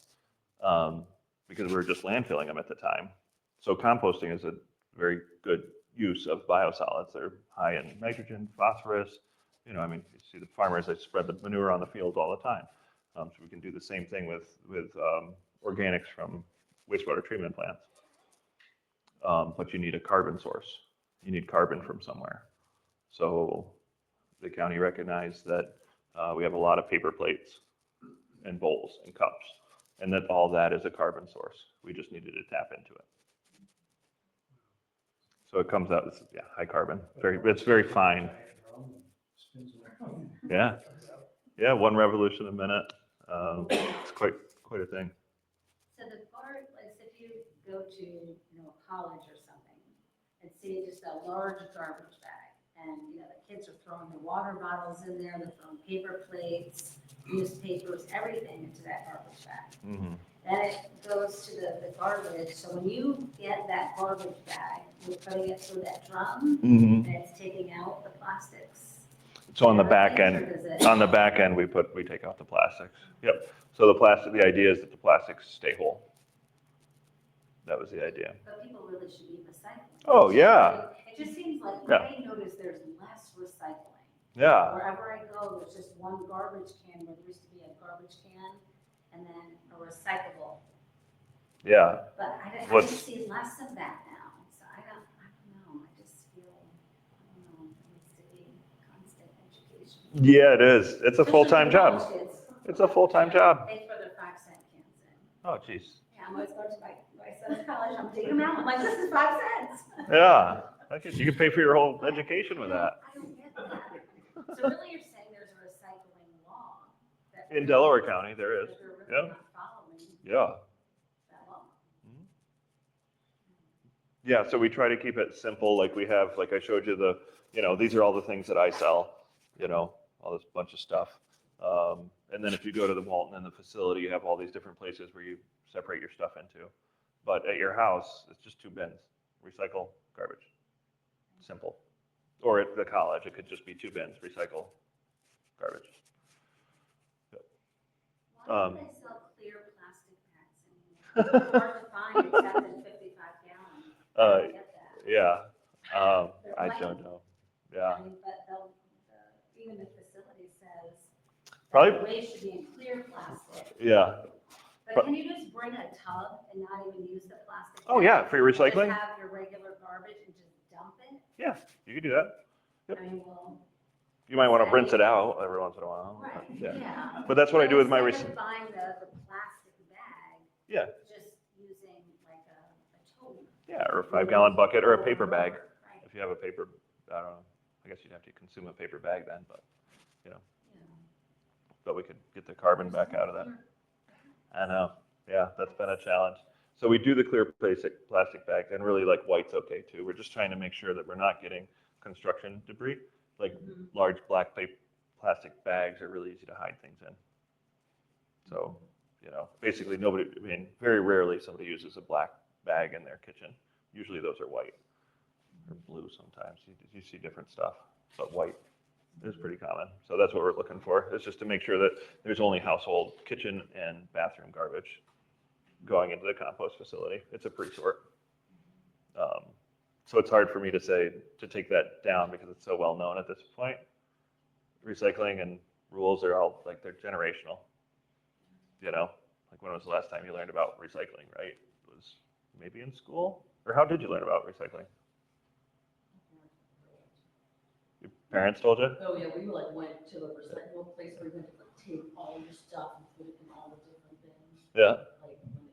because we were just landfilling them at the time. So composting is a very good use of biosolids. They're high in nitrogen, phosphorus. You see the farmers, they spread the manure on the field all the time. So we can do the same thing with organics from wastewater treatment plants. But you need a carbon source. You need carbon from somewhere. So the county recognized that we have a lot of paper plates and bowls and cups, and that all that is a carbon source. We just needed to tap into it. So it comes out as high carbon. It's very fine. Yeah, yeah, 1 revolution a minute. It's quite a thing. So the part, like if you go to, college or something and see just a large garbage bag and, the kids are throwing the water bottles in there, they're throwing paper plates, newspapers, everything into that garbage bag. Mm-hmm. Then it goes to the garbage. So when you get that garbage bag, you're putting it through that drum Mm-hmm. and it's taking out the plastics. So on the back end, we take out the plastics. Yep. So the idea is that the plastics stay whole. That was the idea. But people really should be recycling. Oh, yeah. It just seems like Yeah. I notice there's less recycling. Yeah. Wherever I go, there's just one garbage can where there used to be a garbage can and then a recyclable. Yeah. But I What's- just see less of that now. So I don't know. I just feel, there needs to be constant education. Yeah, it is. It's a full-time Especially job. for college kids. It's a full-time job. They throw their 5-cent cans in. Oh, geez. Yeah, I'm always going to my son's college, I'm taking them out, I'm like, this is 5 cents. Yeah. You can pay for your whole education with that. I don't get that. So really you're saying there's a recycling law? that In Delaware County, there is. that we're Yeah. really not following Yeah. that law. Yeah, so we try to keep it simple. Like I showed you these are all the things that I sell, all this bunch of stuff. And then if you go to the Walton and the facility, you have all these different places where you separate your stuff into. But at your house, it's just 2 bins, recycle, garbage. Simple. Or at the college, it could just be 2 bins, recycle, garbage. Why don't they sell clear plastic bags anymore? It's hard to find except in 55 gallons. Uh, I get that. yeah, They're I like- don't know. Yeah, I mean, but even the facility says that Probably- the waste should be in clear plastic. yeah. But can you just bring a tub and not even use the plastic? Oh, bag? yeah, for your And recycling? Just have your regular garbage and just dump it? Yeah, you could do that. Yep. I mean, well. You might want to rinse it out every once in a while. Right, Yeah. yeah. But that's what I do with my Instead of buying the plastic bag. Yeah. Just using like a tote. Yeah, or a 5-gallon bucket or a paper bag. Right. If you have a paper, I don't know, I guess you'd have to consume a paper bag then, but, Yeah. but we could get the carbon back out of that. I know, yeah, that's been a challenge. So we do the clear plastic bags, and really like white's okay too. We're just trying to make sure that we're not getting construction debris. Like large black plastic bags are really easy to hide things in. So, basically nobody, I mean, very rarely somebody uses a black bag in their kitchen. Usually those are white or blue sometimes. You see different stuff, but white is pretty common. So that's what we're looking for. It's just to make sure that there's only household kitchen and bathroom garbage going into the compost facility. It's a pre-sort. So it's hard for me to say, to take that down because it's so well known at this point. Recycling and rules are all, like, they're generational. Like when was the last time you learned about recycling, right? It was maybe in school? Or how did you learn about recycling? Your parents told you? Oh, yeah, we went to a recycle place where we went to take all your stuff and put it in all the different bins. Yeah. Like when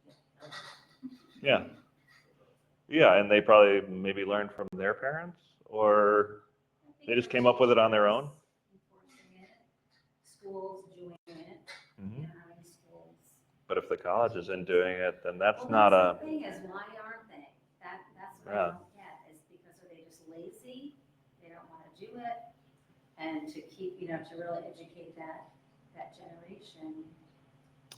it wasn't Yeah. Yeah, and they probably maybe learned from their parents, or they just came up with it on their own? Enforcing it, schools doing it, Mhm. having schools. But if the college isn't doing it, then that's Well, not that's a, the thing is, why aren't they? That's what Yeah. I don't get, is because are they just lazy? They don't want to do it? And to keep, to really educate that generation.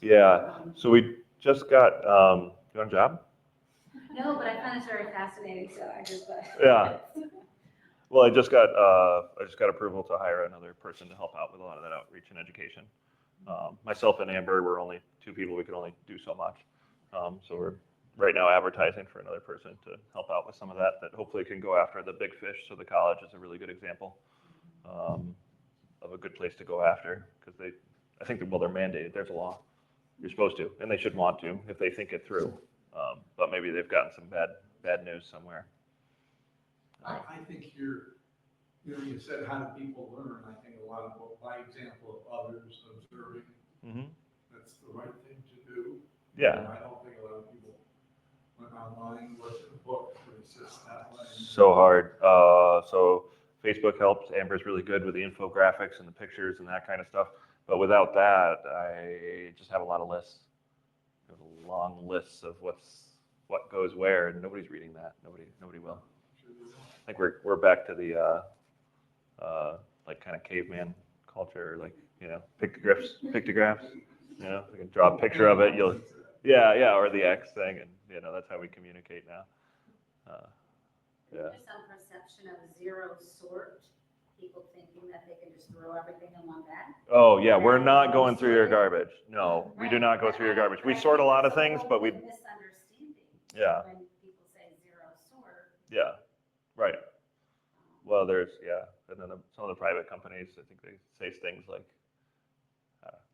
yeah. So we just got, you want a job? No, but I find this very fascinating, so I just. Yeah. Well, I just got approval to hire another person to help out with a lot of that outreach and education. Myself and Amber, we're only 2 people. We can only do so much. So we're right now advertising for another person to help out with some of that hopefully can go after the big fish. So the college is a really good example of a good place to go after, because I think they're mandated. There's a law. You're supposed to, and they should want to if they think it through. But maybe they've gotten some bad news somewhere. I think you said, how do people learn? I think a lot of, by example of others, observing, Mm-hmm. that's the right thing to do. Yeah. And I don't think a lot of people went online, looked at a book, but it's just that way. So hard. So Facebook helps. Amber's really good with the infographics and the pictures and that kind of stuff. But without that, I just have a lot of lists. There's long lists of what goes where, and nobody's reading that. Nobody will. I think we're back to the like kind of caveman culture, like pictographs. You can draw a picture of it. Yeah, or the X thing, and that's how we communicate now. Yeah. There's some perception of zero sort, people thinking that they can just throw everything in one bag. Oh yeah, we're not going through your garbage. No, we do not go through your garbage. We sort a lot of things, but we. Misunderstanding. Yeah. When people say zero sort. Yeah. Right. Well, and then some of the private companies, I think they say things like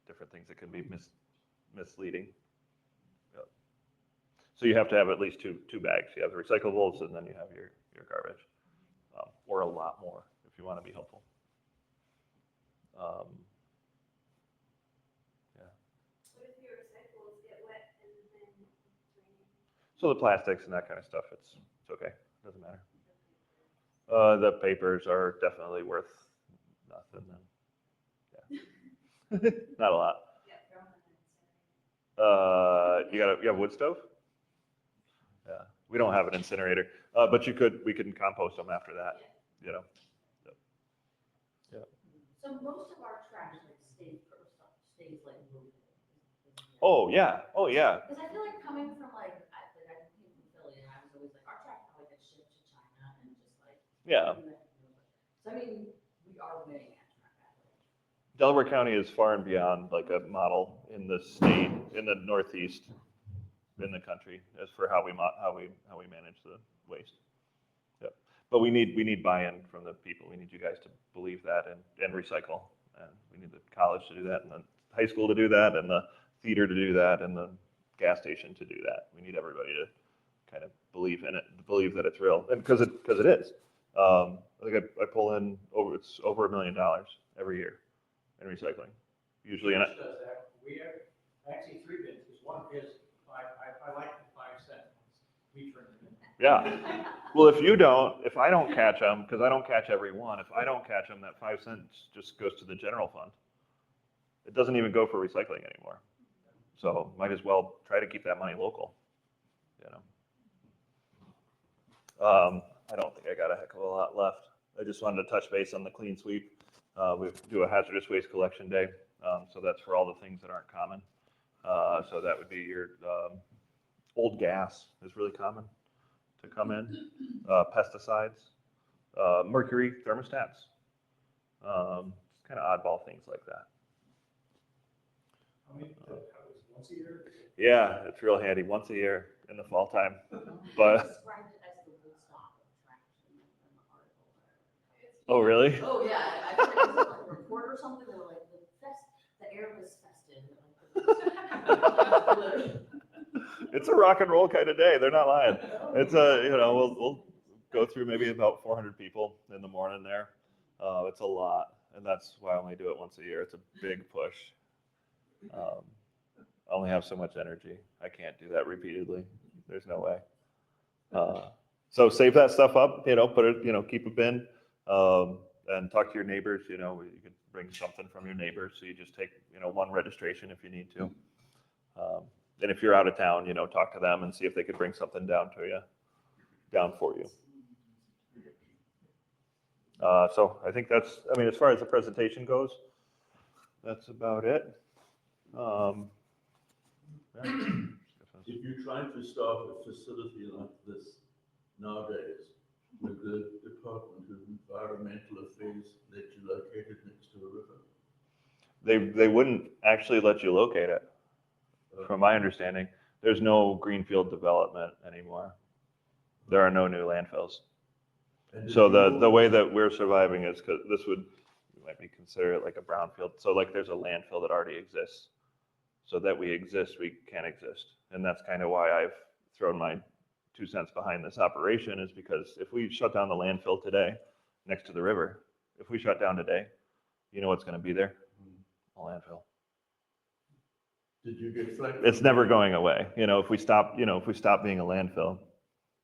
different things that can be misleading. Yep. So you have to have at least two bags. You have the recyclables, and then you have your garbage, or a lot more if you want to be helpful. Yeah. What if your recyclables get wet and then draining? So the plastics and that kind of stuff, it's okay. Doesn't matter. The papers are definitely worth nothing then. Yeah. Not a lot. You have wood stove? Yeah. We don't have an incinerator, but we can compost them after that, Yeah. So most of our trash stays like moving. Oh yeah. Because I feel like coming from I came from Philly, and I was always like, our trash probably gets shipped to China and just Yeah. So I mean, we are winning at trash. Delaware County is far and beyond like a model in the state, in the Northeast. in the country as for how we manage the waste. Yep. But we need buy-in from the people. We need you guys to believe that and recycle. And we need the college to do that, and the high school to do that, and the theater to do that, and the gas station to do that. We need everybody to kind of believe in it, believe that it's real, and because it is. I think I pull in it's over $1 million every year in recycling. Usually, Does that. We have actually 3 bins, because one is, I like the 5 cent ones. We turn them in. yeah. Well, if I don't catch them, because I don't catch every one, if I don't catch them, that 5 cents just goes to the general fund. It doesn't even go for recycling anymore. So might as well try to keep that money local, you know. I don't think I got a heck of a lot left. I just wanted to touch base on the clean sweep. We do a hazardous waste collection day, so that's for all the things that aren't common. So that would be your old gas is really common to come in, pesticides, mercury thermostats, kind of oddball things like that. How many, once a year? Yeah, it's real handy once a year in the fall time, but. Described it as the Woodstock of trash in the article. Oh, really? Oh, yeah, I think it was like a report or something, where like the air was festive. It's a rock and roll kind of day. They're not lying. It's we'll go through maybe about 400 people in the morning there. It's a lot, and that's why I only do it once a year. It's a big push. I only have so much energy. I can't do that repeatedly. There's no way. So save that stuff up, put it, keep a bin, and talk to your neighbors. You could bring something from your neighbors. So you just take, one registration if you need to. And if you're out of town, talk to them and see if they could bring something down for you. So I think as far as the presentation goes, that's about it. Yeah. If you're trying to start a facility like this nowadays, with the Department of Environmental Affairs let you locate it next to a river? They wouldn't actually let you locate it, from my understanding. There's no greenfield development anymore. There are no new landfills. So the way that we're surviving is because we might be considered like a brownfield. So like there's a landfill that already exists. So that we exist, we can exist. And that's kind of why I've thrown my 2 cents behind this operation, is because if we shut down the landfill today next to the river, if we shut down today, you know what's going to be there? A landfill. Did you get flack? It's never going away. If we stop being a landfill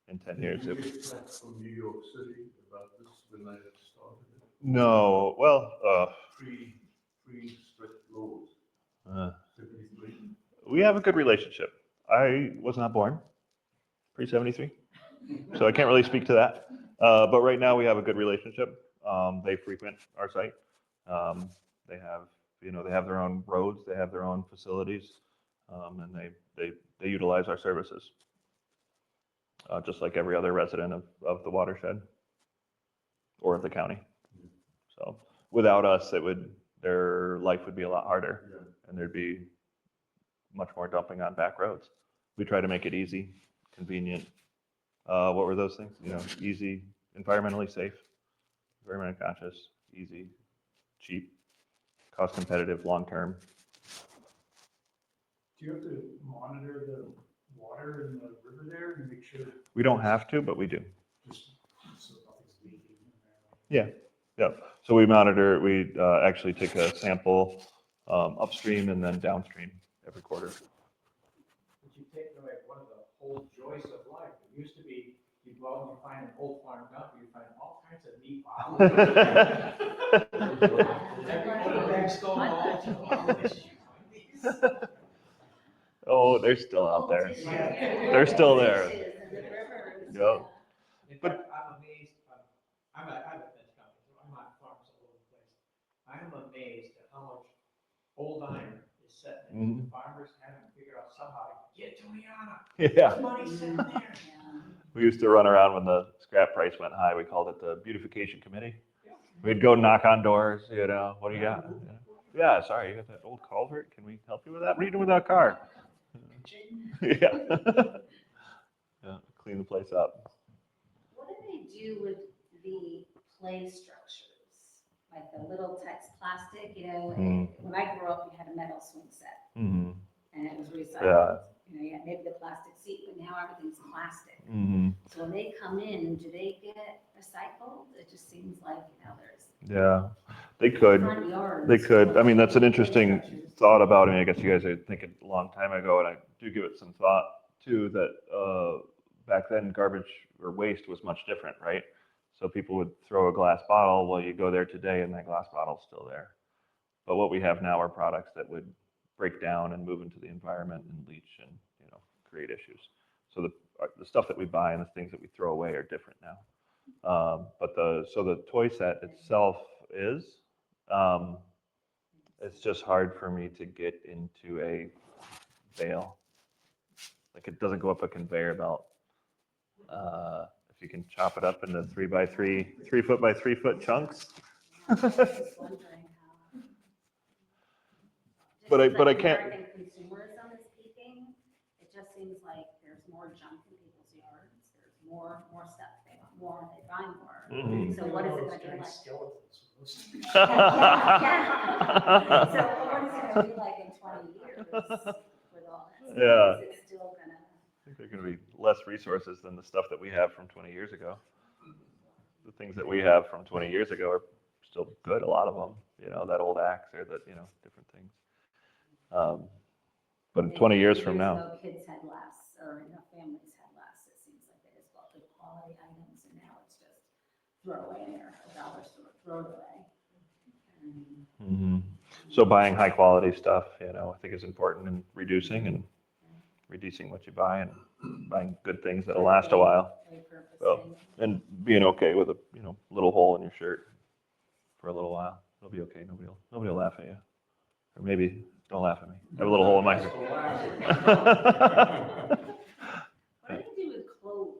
in 10 years. Did you get flack from New York City about this when they started it? No, well, Three strict laws. 73. we have a good relationship. I was not born pre-73, so I can't really speak to that. But right now we have a good relationship. They frequent our site. They have their own roads, they have their own facilities, and they utilize our services, just like every other resident of the watershed or of the county. So without us, their life would be a lot harder, and there'd be much more dumping on back roads. We try to make it easy, convenient. What were those things? Easy, environmentally safe, environmentally conscious, easy, cheap, cost competitive, long-term. Do you have to monitor the water in the river there and make sure? We don't have to, but we do. Just so nothing's leaking in there? Yeah. So we monitor, we actually take a sample upstream and then downstream every quarter. But you take away one of the whole joys of life. It used to be, you go out and you find an old farm dump, you find all kinds of neat bottles. Oh, they're still out there. They're still there. Yep. In fact, I'm amazed, I'm a fence company, so I'm on farms all over the place. I am amazed at how much old iron is sitting there. The farmers haven't figured out somehow to get Tonyana. Yeah. There's money sitting there. We used to run around when the scrap price went high. We called it the beautification committee. We'd go knock on doors, what do you got? Yeah, sorry, you got that old culvert. Can we help you with that? What are you doing with that car? Yeah. Yeah, clean the place up. What do they do with the play structures? Like the little text plastic, when I grew up, we had a metal swing set Mm-hmm. and it was recycled. Yeah. You had maybe the plastic seat, but now everything's plastic. Mm-hmm. So when they come in, do they get recycled? It just seems like, there's Yeah, they could. front yards. They could. I mean, that's an play interesting structures. thought about it. I mean, I guess you guys are thinking a long time ago, and I do give it some thought too, that back then garbage or waste was much different, right? So people would throw a glass bottle. Well, you go there today and that glass bottle's still there. But what we have now are products that would break down and move into the environment and leach and, create issues. So the stuff that we buy and the things that we throw away are different now. But the toy set itself is, it's just hard for me to get into a bale. Like it doesn't go up a conveyor belt. If you can chop it up into 3 by 3 foot by 3 foot chunks. I'm just wondering how. But I Just like can't- American consumerism is peaking. It just seems like there's more junk in people's yards. There's more stuff. They want more, they buy more. Mhm. So what is it going to be Giant like? skeletons. Yeah. So what is it going to be like in 20 years with all that stuff? Yeah. Is it still going to? I think there are going to be less resources than the stuff that we have from 20 years ago. The things that we have from 20 years ago are still good, a lot of them, that old axe or that, different things. But in 20 years from now. Kids had less, or families had less. It seems like they just bought good quality items, and now it's just throw away or a dollar store, throw it away. Mm-hmm. So buying high quality stuff, I think is important in reducing what you buy and buying good things that'll last a while. Well, and being okay with a little hole in your shirt for a little while. It'll be okay. Nobody will laugh at you. Or maybe don't laugh at me. I have a little hole in my shirt. What do you do with clothes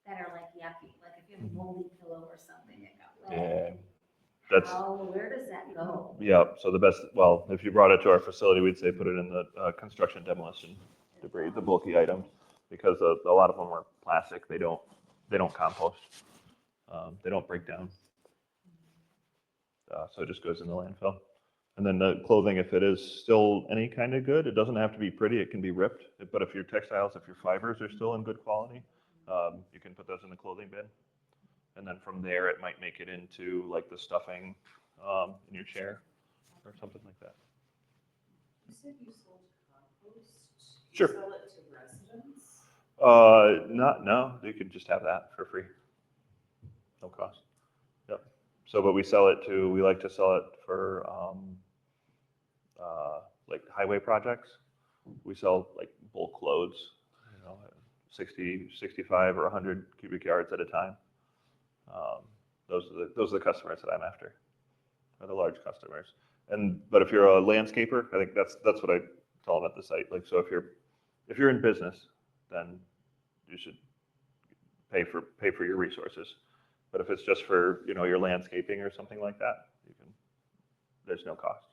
that are like yucky? Like if you have a moldy pillow or something that got wet. Yeah. Where does that go? Yeah. So if you brought it to our facility, we'd say put it in the construction demolition debris, the bulky items, because a lot of them are plastic. They don't compost. They don't break down. So it just goes in the landfill. And then the clothing, if it is still any kind of good, it doesn't have to be pretty. It can be ripped. But if your textiles, if your fibers are still in good quality, you can put those in the clothing bin. And then from there, it might make it into like the stuffing in your chair or something like that. You said you sold compost? Sure. You sell it to residents? No, you could just have that for free. No cost. Yep. So, but we like to sell it for like highway projects. We sell like bulk loads, 60, 65 or 100 cubic yards at a time. Those are the customers that I'm after, are the large customers. But if you're a landscaper, I think that's what I tell them at the site. Like, so if you're in business, then you should pay for your resources. But if it's just for your landscaping or something like that, there's no cost.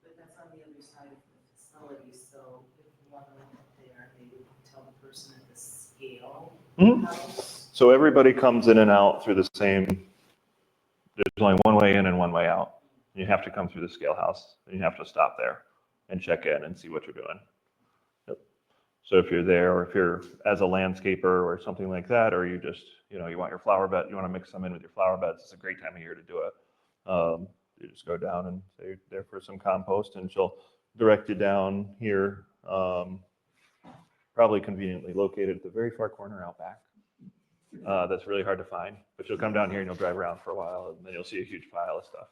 But that's on the other side of the facility. So if one went up there, they would tell the person at the scale. Mm-hmm. House. So everybody comes in and out through the same. There's only one way in and one way out. You have to come through the scale house, and you have to stop there and check in and see what you're doing. Yep. So if you're there, or if you're as a landscaper or something like that, or you just, you want your flower bed, you want to mix them in with your flower beds, it's a great time of year to do it. You just go down and say you're there for some compost, and she'll direct you down here, probably conveniently located at the very far corner out back. That's really hard to find, but you'll come down here and you'll drive around for a while, and then you'll see a huge pile of stuff.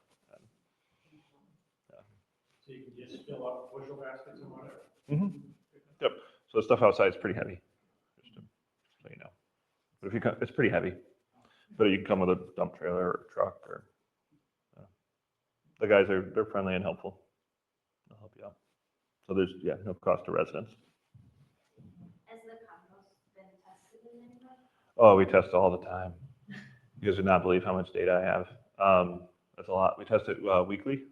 So you can just fill up bushel baskets and whatever. Mm-hmm. Yep. So the stuff outside is pretty heavy, just so you know. But if you come, it's pretty heavy. But you can come with a dump trailer or a truck, or the guys they're friendly and helpful. They'll help you out. So there's no cost to residents. Has the compost been tested in any way? Oh, we test all the time. You guys would not believe how much data I have. That's a lot. We test it weekly,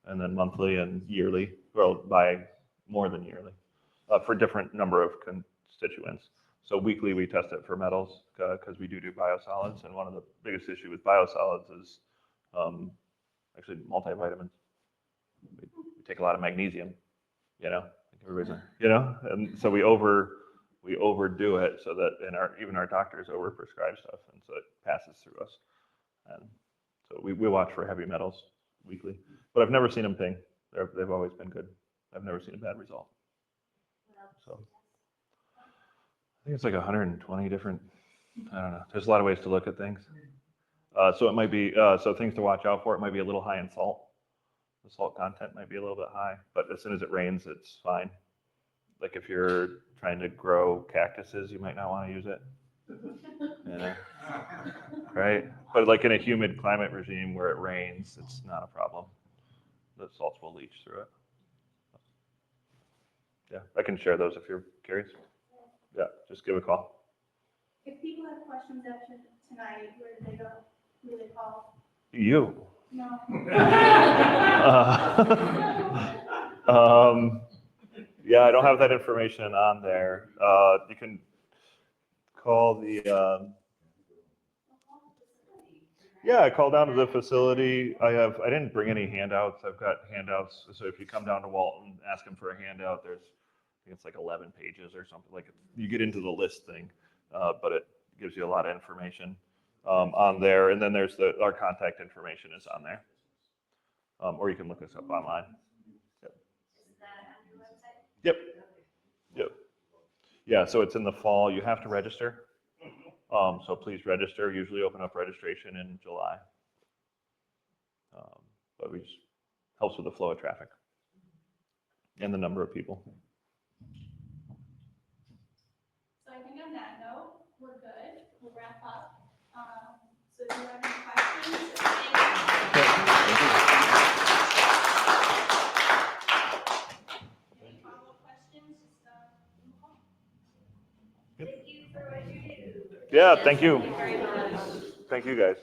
and then monthly and yearly. Well, by more than yearly. for different number of constituents. So weekly we test it for metals because we do biosolids, and one of the biggest issue with biosolids is actually multivitamins. We take a lot of magnesium, you know, like everybody's like, you know, and so we overdo it so that even our doctors overprescribe stuff, and so it passes through us. And so we watch for heavy metals weekly, but I've never seen them ping. They've always been good. I've never seen a bad result. So I think it's like 120 different, I don't know. There's a lot of ways to look at things. So it might be, so things to watch out for, it might be a little high in salt. The salt content might be a little bit high, but as soon as it rains, it's fine. Like if you're trying to grow cactuses, you might not want to use it. You know? Right? But like in a humid climate regime where it rains, it's not a problem. The salts will leach through it. Yeah, I can share those if you're curious. Yeah, just give a call. If people have questions after tonight, where do they go? Who do they call? You. No. Yeah, I don't have that information on there. You can call the, yeah, call down to the facility. I didn't bring any handouts. I've got handouts. So if you come down to Walton, ask them for a handout. I think it's like 11 pages or something. Like you get into the list thing, but it gives you a lot of information on there. And then there's our contact information is on there. Or you can look us up online. Yep. Is that on your website? Yep. Yep. Yeah, so it's in the fall. You have to register. So please register. Usually open up registration in July. But we just helps with the flow of traffic and the number of people. So I think on that note, we're good. We'll wrap up. So if you have any questions, any follow-up questions, just call. Thank you for what you do. Yeah, thank you. Thank you very much. Thank you guys.